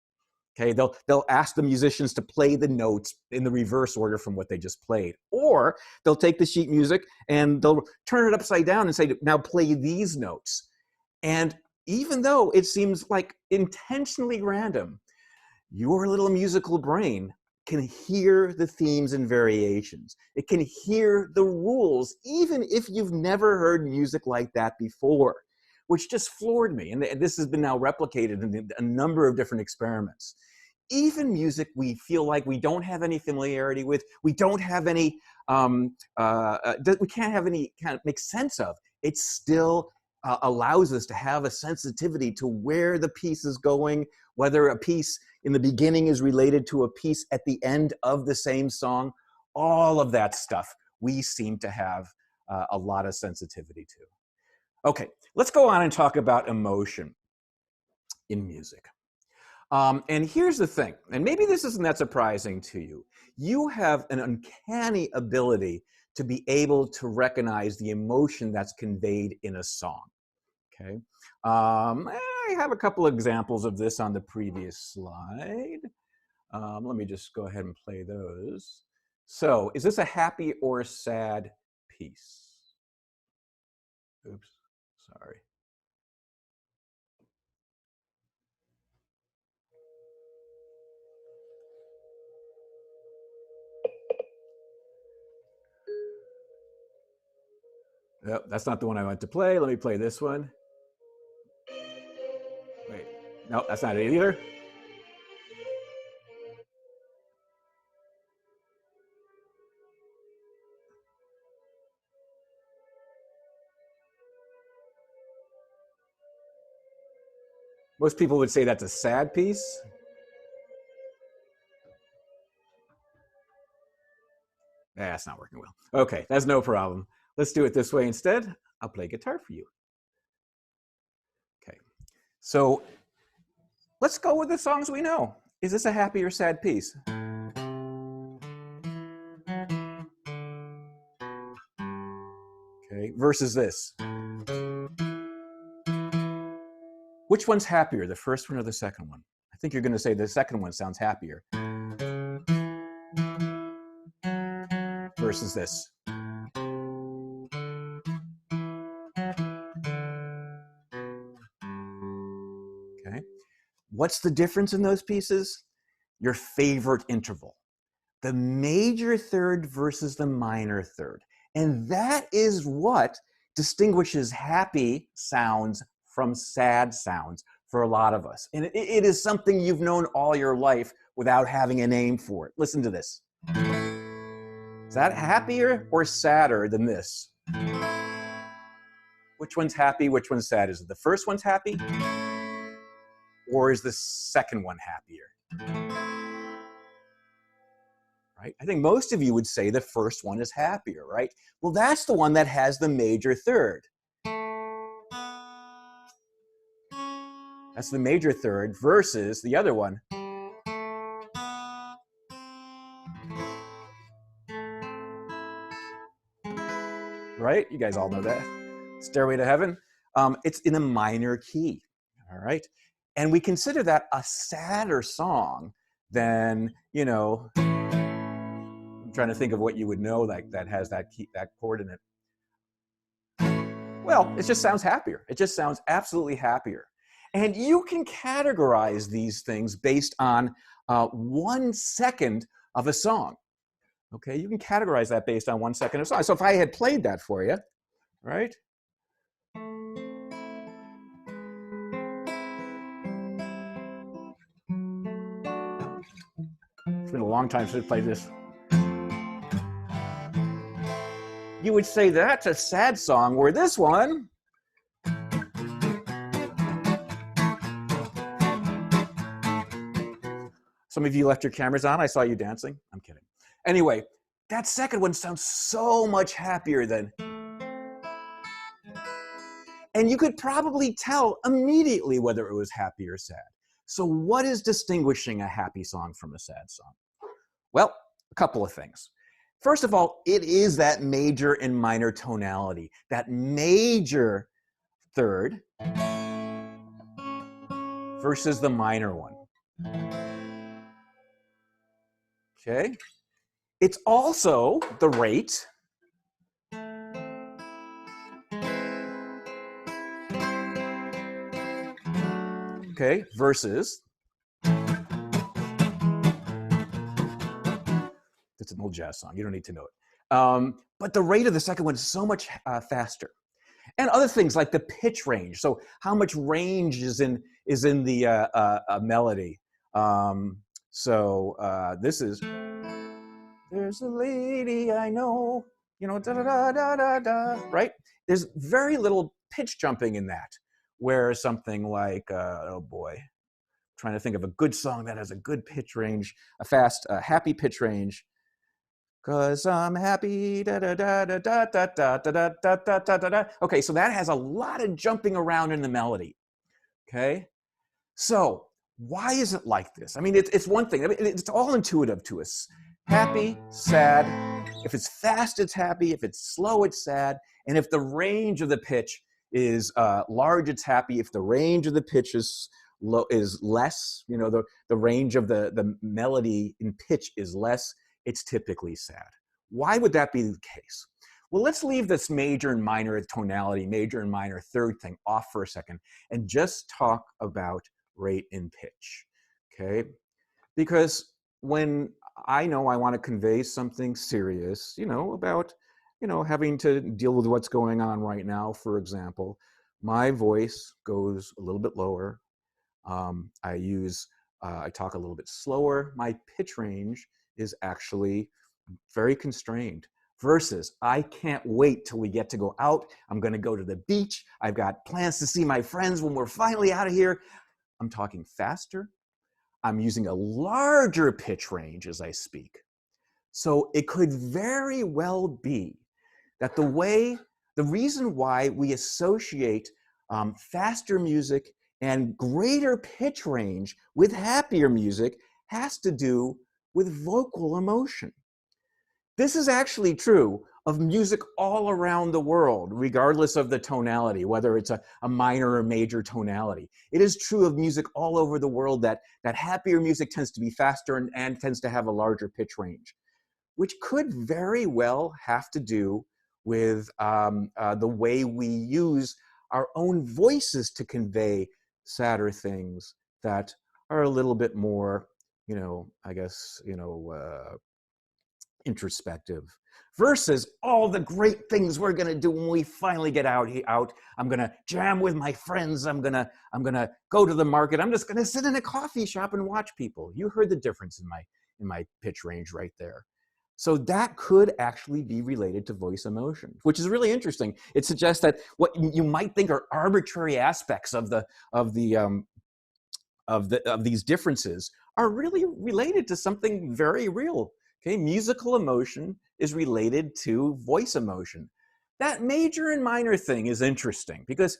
Okay, they'll ask the musicians to play the notes in the reverse order from what they just played. Or they'll take the sheet music and they'll turn it upside down and say, now play these notes. And even though it seems like intentionally random, your little musical brain can hear the themes and variations. It can hear the rules, even if you've never heard music like that before, which just floored me. And this has been now replicated in a number of different experiments. Even music we feel like we don't have any familiarity with, we don't have any, we can't have any kind of make sense of, it still allows us to have a sensitivity to where the piece is going, whether a piece in the beginning is related to a piece at the end of the same song. All of that stuff we seem to have a lot of sensitivity to. Okay, let's go on and talk about emotion in music. And here's the thing, and maybe this isn't that surprising to you. You have an uncanny ability to be able to recognize the emotion that's conveyed in a song. Okay, I have a couple of examples of this on the previous slide. Let me just go ahead and play those. So, is this a happy or a sad piece? Oops, sorry. Yep, that's not the one I want to play. Let me play this one. Wait, no, that's not it either. Most people would say that's a sad piece. That's not working well. Okay, that's no problem. Let's do it this way instead. I'll play guitar for you. Okay, so let's go with the songs we know. Is this a happy or sad piece? Okay, versus this. Which one's happier, the first one or the second one? I think you're going to say the second one sounds happier. Versus this. Okay. What's the difference in those pieces? Your favorite interval. The major third versus the minor third. And that is what distinguishes happy sounds from sad sounds for a lot of us. And it is something you've known all your life without having a name for it. Listen to this. Is that happier or sadder than this? Which one's happy, which one's sad? Is it the first one's happy? Or is the second one happier? Right? I think most of you would say the first one is happier, right? Well, that's the one that has the major third. That's the major third versus the other one. Right? You guys all know that. Stairway to Heaven. It's in a minor key, all right? And we consider that a sadder song than, I'm trying to think of what you would know that has that key, that chord in it. Well, it just sounds happier. It just sounds absolutely happier. And you can categorize these things based on 1 second of a song. Okay, you can categorize that based on 1 second of a song. So if I had played that for you, right? It's been a long time since I played this. You would say that's a sad song, where this one, some of you left your cameras on. I saw you dancing. I'm kidding. Anyway, that second one sounds so much happier than, and you could probably tell immediately whether it was happy or sad. So what is distinguishing a happy song from a sad song? Well, a couple of things. First of all, it is that major and minor tonality, that major third versus the minor one. Okay? It's also the rate versus, it's an old jazz song, you don't need to know it. But the rate of the second one is so much faster. And other things like the pitch range. So how much range is in the melody? This is, there's a lady I know, you know, da da da da da da, right? There's very little pitch jumping in that. Where something like, oh boy, I'm trying to think of a good song that has a good pitch range, a fast, happy pitch range. 'Cause I'm happy, da da da da da da da da da da da da da. Okay, so that has a lot of jumping around in the melody. Okay, so why is it like this? I mean, it's one thing. I mean, it's all intuitive to us. Happy, sad. If it's fast, it's happy. If it's slow, it's sad. And if the range of the pitch is large, it's happy. If the range of the pitch is low, is less, you know, the range of the melody in pitch is less, it's typically sad. Why would that be the case? Well, let's leave this major and minor tonality, major and minor third thing off for a second and just talk about rate and pitch, okay? Because when I know I want to convey something serious, you know, about, you know, having to deal with what's going on right now, for example, my voice goes a little bit lower. I talk a little bit slower. My pitch range is actually very constrained versus I can't wait till we get to go out. I'm going to go to the beach. I've got plans to see my friends when we're finally out of here. I'm talking faster. I'm using a larger pitch range as I speak. So it could very well be that the reason why we associate faster music and greater pitch range with happier music has to do with vocal emotion. This is actually true of music all around the world, regardless of the tonality, whether it's a minor or major tonality. It is true of music all over the world that happier music tends to be faster and tends to have a larger pitch range, which could very well have to do with the way we use our own voices to convey sadder things that are a little bit more, you know, I guess, you know, introspective versus all the great things we're going to do when we finally get out. I'm going to jam with my friends. I'm going to go to the market. I'm just going to sit in a coffee shop and watch people. You heard the difference in my pitch range right there. So that could actually be related to voice emotion, which is really interesting. It suggests that what you might think are arbitrary aspects of these differences are really related to something very real. Okay, musical emotion is related to voice emotion. That major and minor thing is interesting because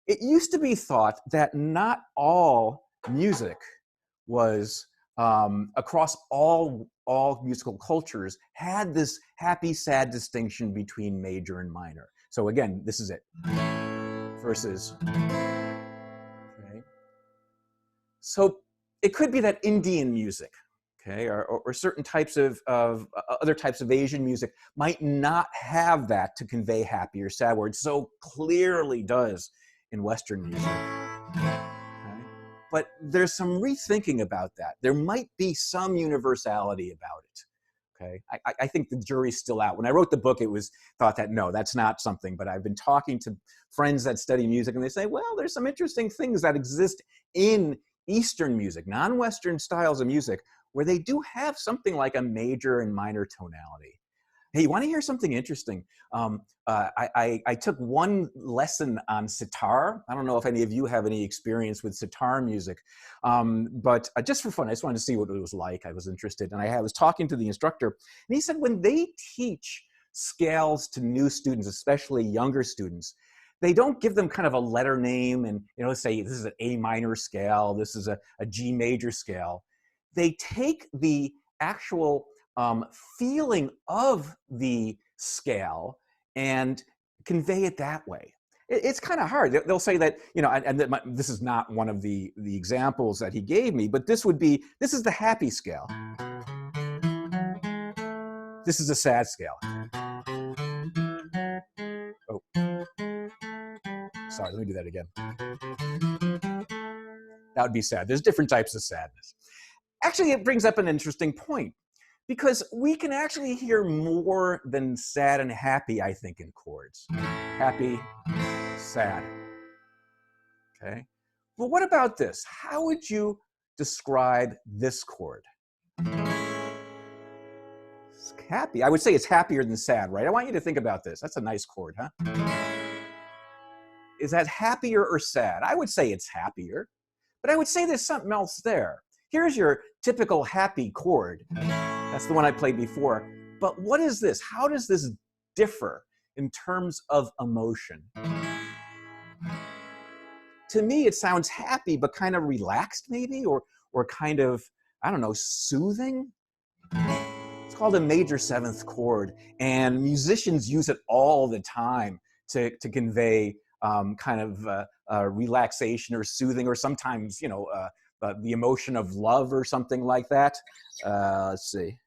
it used to be thought that not all music was across all musical cultures had this happy, sad distinction between major and minor. So again, this is it. Versus, okay. So it could be that Indian music, okay, or certain types of other types of Asian music might not have that to convey happy or sad, where it so clearly does in Western music. Okay? But there's some rethinking about that. There might be some universality about it. Okay, I think the jury's still out. When I wrote the book, it was thought that no, that's not something. But I've been talking to friends that study music, and they say, well, there's some interesting things that exist in Eastern music, non-Western styles of music, where they do have something like a major and minor tonality. Hey, you want to hear something interesting? I took one lesson on sitar. I don't know if any of you have any experience with sitar music, but just for fun, I just wanted to see what it was like. I was interested, and I was talking to the instructor, and he said when they teach scales to new students, especially younger students, they don't give them kind of a letter name and, you know, say this is an A minor scale, this is a G major scale. They take the actual feeling of the scale and convey it that way. It's kind of hard. They'll say that, you know, this is not one of the examples that he gave me, but this is the happy scale. This is a sad scale. Oh, sorry, let me do that again. That would be sad. There's different types of sadness. Actually, it brings up an interesting point, because we can actually hear more than sad and happy, I think, in chords. Happy, sad. Okay. Well, what about this? How would you describe this chord? It's happy. I would say it's happier than sad, right? I want you to think about this. That's a nice chord, huh? Is that happier or sad? I would say it's happier, but I would say there's something else there. Here's your typical happy chord. That's the one I played before. But what is this? How does this differ in terms of emotion? To me, it sounds happy, but kind of relaxed maybe, or kind of, I don't know, soothing. It's called a major seventh chord, and musicians use it all the time to convey kind of relaxation or soothing, or sometimes, you know, the emotion of love or something like that. Let's see.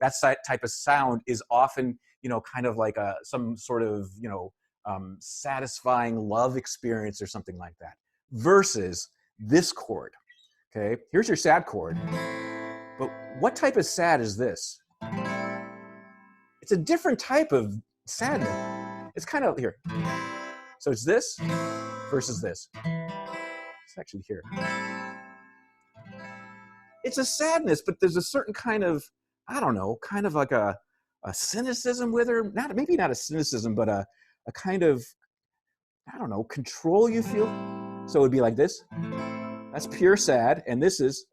That type of sound is often, you know, kind of like some sort of, you know, satisfying love experience or something like that, versus this chord. Okay, here's your sad chord. But what type of sad is this? It's a different type of sadness. It's kind of here. So it's this versus this. It's actually here. It's a sadness, but there's a certain kind of, I don't know, kind of like a cynicism with her. Maybe not a cynicism, but a kind of, I don't know, control you feel. So it would be like this. That's pure sad. And this is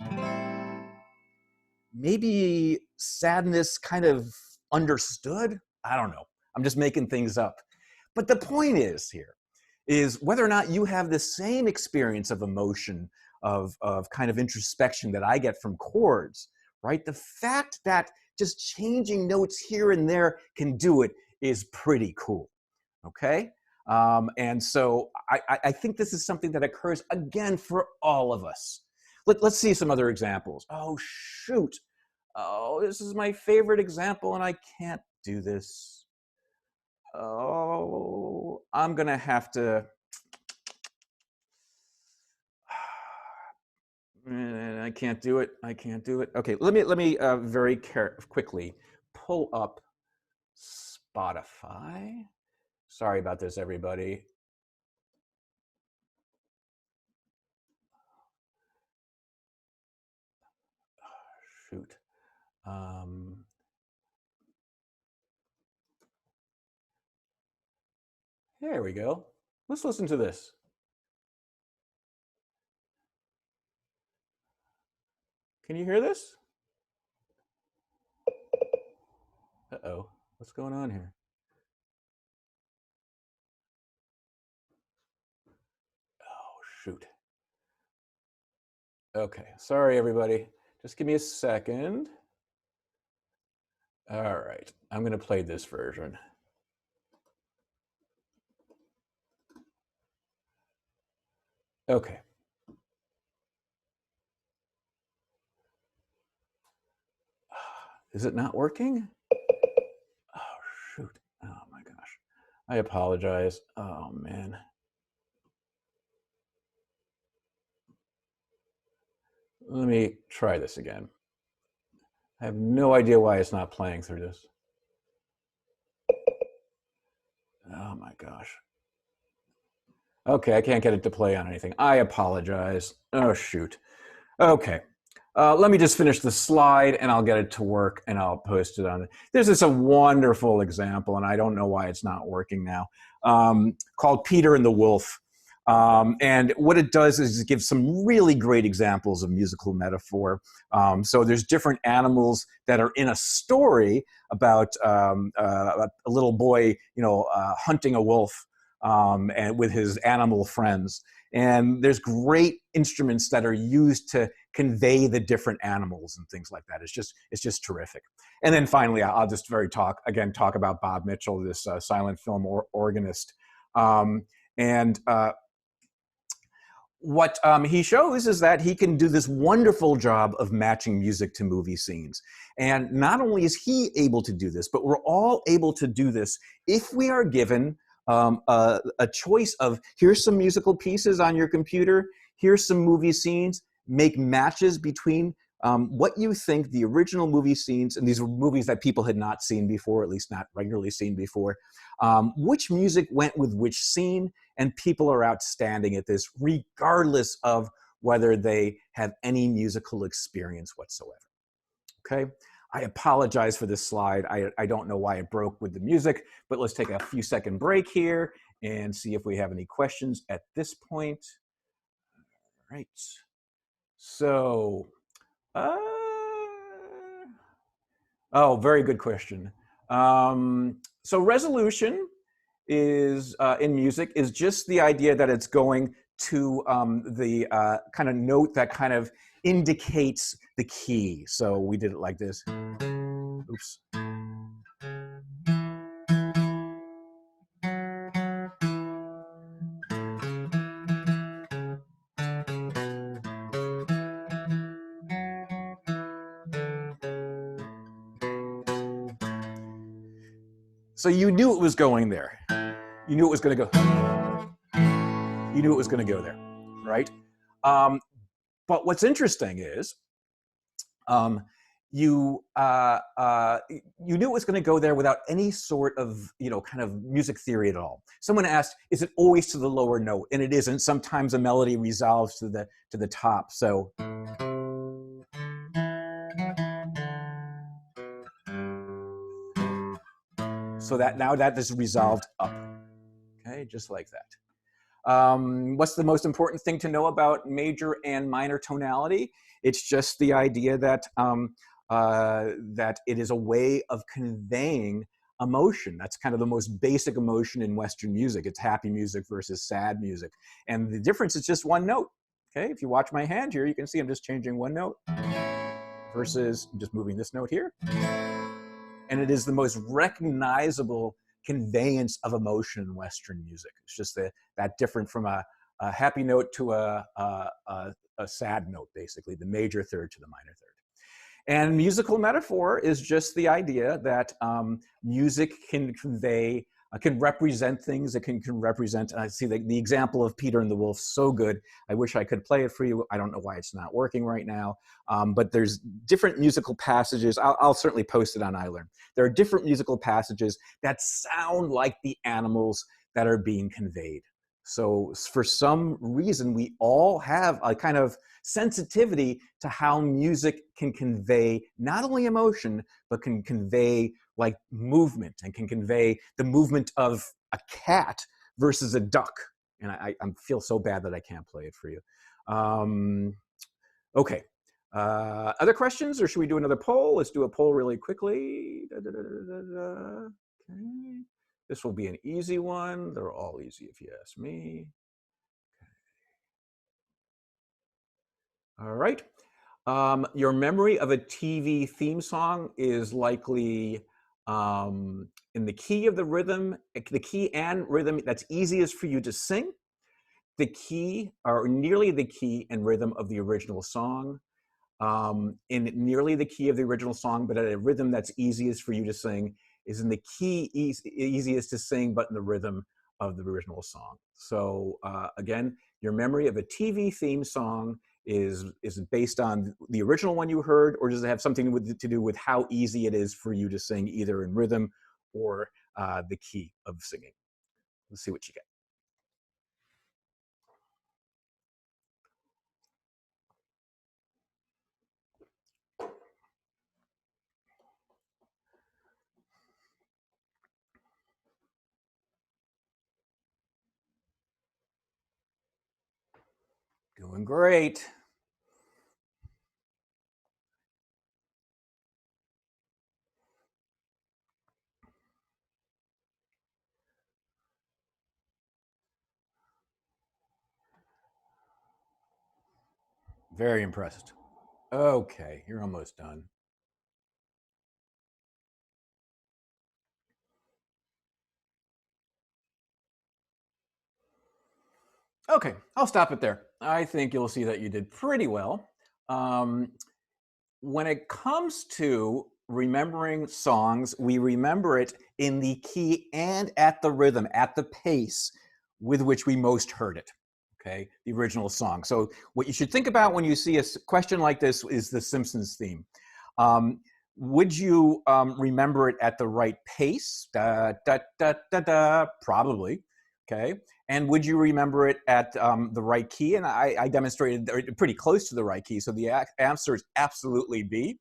maybe sadness kind of understood. I don't know. I'm just making things up. But the point is here is whether or not you have the same experience of emotion, of kind of introspection that I get from chords, right? The fact that just changing notes here and there can do it is pretty cool, okay? And so I think this is something that occurs, again, for all of us. Let's see some other examples. Oh, shoot. Oh, this is my favorite example, and I can't do this. Oh, I'm going to have to... I can't do it. I can't do it. Okay, let me very quickly pull up Spotify. Sorry about this, everybody. Shoot. There we go. Let's listen to this. Can you hear this? Uh-oh. What's going on here? Oh, shoot. Okay, sorry, everybody. Just give me a second. All right, I'm going to play this version. Okay. Is it not working? Oh, shoot. Oh, my gosh. I apologize. Oh, man. Let me try this again. I have no idea why it's not playing through this. Oh, my gosh. Okay, I can't get it to play on anything. I apologize. Oh, shoot. Okay. Let me just finish the slide and I'll get it to work and I'll post it on it. This is a wonderful example, and I don't know why it's not working now, called Peter and the Wolf. And what it does is it gives some really great examples of musical metaphor. So there's different animals that are in a story about a little boy, you know, hunting a wolf and with his animal friends. And there's great instruments that are used to convey the different animals and things like that. It's just terrific. And then finally, I'll just talk about Bob Mitchell, this silent film organist. And what he shows is that he can do this wonderful job of matching music to movie scenes. And not only is he able to do this, but we're all able to do this if we are given a choice of, here's some musical pieces on your computer, here's some movie scenes, make matches between what you think the original movie scenes, and these were movies that people had not seen before, at least not regularly seen before, which music went with which scene, and people are outstanding at this, regardless of whether they have any musical experience whatsoever. Okay, I apologize for this slide. I don't know why it broke with the music, but let's take a few second break here and see if we have any questions at this point. All right. So, oh, very good question. So resolution is in music is just the idea that it's going to the kind of note that kind of indicates the key. So we did it like this. Oops. So you knew it was going there. You knew it was going to go. You knew it was going to go there, right? But what's interesting is you knew it was going to go there without any sort of kind of music theory at all. Someone asked, "Is it always to the lower note?" And it isn't. Sometimes a melody resolves to the top. So that now that is resolved up. Okay, just like that. What's the most important thing to know about major and minor tonality? It's just the idea that that it is a way of conveying emotion. That's kind of the most basic emotion in Western music. It's happy music versus sad music. And the difference is just one note. Okay, if you watch my hand here, you can see I'm just changing one note versus I'm just moving this note here. And it is the most recognizable conveyance of emotion in Western music. It's just that different from a happy note to a sad note, basically, the major third to the minor third. And musical metaphor is just the idea that music can convey, can represent things. It can represent, I see the example of Peter and the Wolf, so good. I wish I could play it for you. I don't know why it's not working right now. But there's different musical passages. I'll certainly post it on iLearn. There are different musical passages that sound like the animals that are being conveyed. So for some reason, we all have a kind of sensitivity to how music can convey not only emotion, but can convey like movement and can convey the movement of a cat versus a duck. And I feel so bad that I can't play it for you. Okay. Other questions, or should we do another poll? Let's do a poll really quickly. Okay. This will be an easy one. They're all easy if you ask me. All right. Your memory of a TV theme song is likely in the key of the rhythm, the key and rhythm that's easiest for you to sing, the key or nearly the key and rhythm of the original song, in nearly the key of the original song, but at a rhythm that's easiest for you to sing, is in the key easiest to sing, but in the rhythm of the original song. So again, your memory of a TV theme song is based on the original one you heard, or does it have something to do with how easy it is for you to sing, either in rhythm or the key of singing? Let's see what you get. Doing great. Very impressed. Okay, you're almost done. Okay, I'll stop it there. I think you'll see that you did pretty well. When it comes to remembering songs, we remember it in the key and at the rhythm, at the pace with which we most heard it. Okay, the original song. So what you should think about when you see a question like this is the Simpsons theme. Would you remember it at the right pace? Da, da, da, da, da, probably. Okay. And would you remember it at the right key? And I demonstrated pretty close to the right key. So the answer is absolutely B.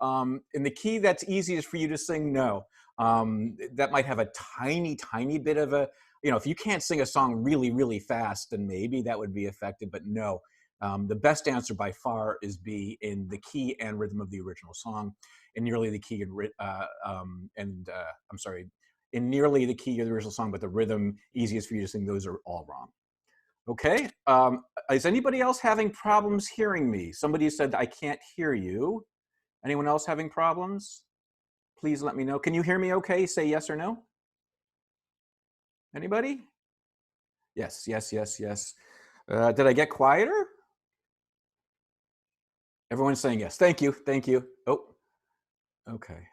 In the key that's easiest for you to sing, no. That might have a tiny, tiny bit of a, if you can't sing a song really, really fast, then maybe that would be affected, but no. The best answer by far is B, in the key and rhythm of the original song, in nearly the key in nearly the key of the original song, but the rhythm easiest for you to sing, those are all wrong. Okay, is anybody else having problems hearing me? Somebody said, I can't hear you. Anyone else having problems? Please let me know. Can you hear me okay? Say yes or no. Anybody? Yes, yes, yes, yes. Did I get quieter? Everyone's saying yes. Thank you, thank you. Oh, okay.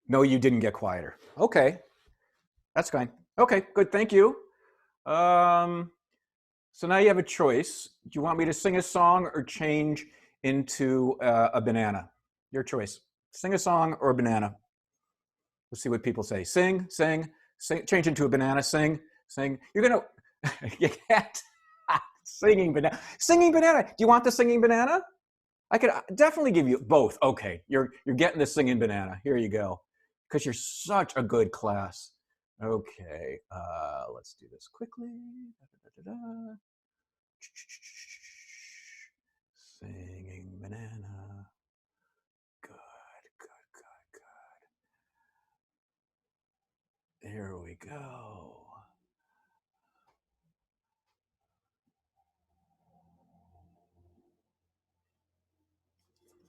No, you didn't get quieter. Okay, that's fine. Okay, good, thank you. So now you have a choice. Do you want me to sing a song or change into a banana? Your choice. Sing a song or a banana. Let's see what people say. Sing, sing, sing. Change into a banana. Sing, sing. You're gonna. You can't. Singing banana. Singing banana. Do you want the singing banana? I could definitely give you both. Okay, you're getting the singing banana. Here you go. Because you're such a good class. Okay, let's do this quickly. Da, da, da, da. Singing banana. Good, good, good, good. There we go.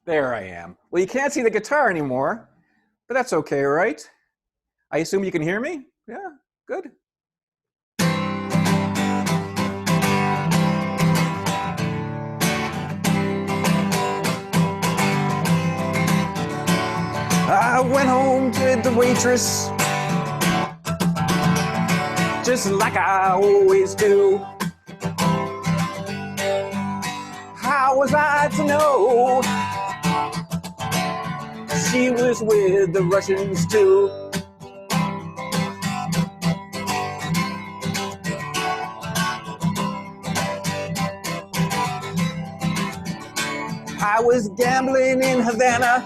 There I am. Well, you can't see the guitar anymore, but that's okay, right? I assume you can hear me? Yeah, good. I went home to the waitress, just like I always do. How was I to know she was with the Russians too? I was gambling in Havana.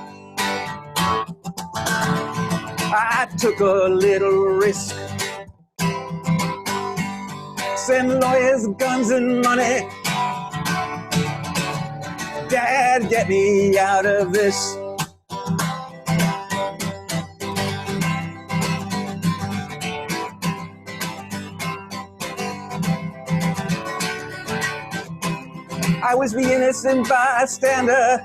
I took a little risk. Send lawyers, guns, and money. Dad, get me out of this. I was the innocent bystander,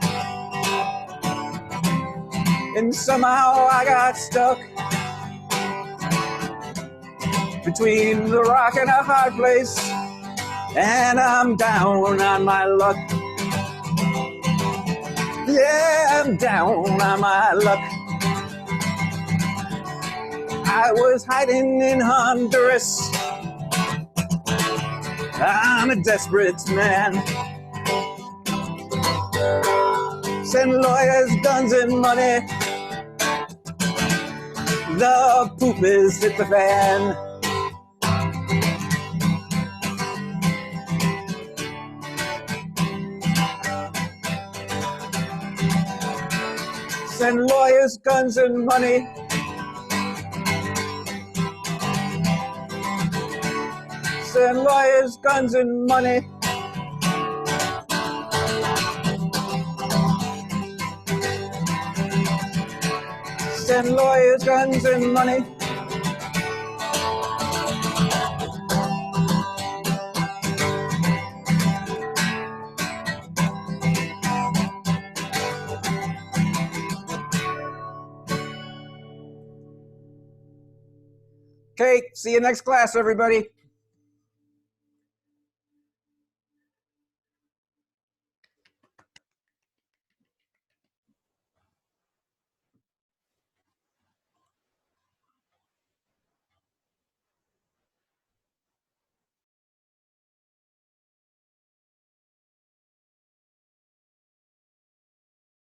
and somehow I got stuck between the rock and a hard place, and I'm down on my luck. Yeah, I'm down on my luck. I was hiding in Honduras. I'm a desperate man. Send lawyers, guns, and money. The poop is hit the fan. Send lawyers, guns, and money. Send lawyers, guns, and money. Send lawyers, guns, and money. Okay, see you next class, everybody.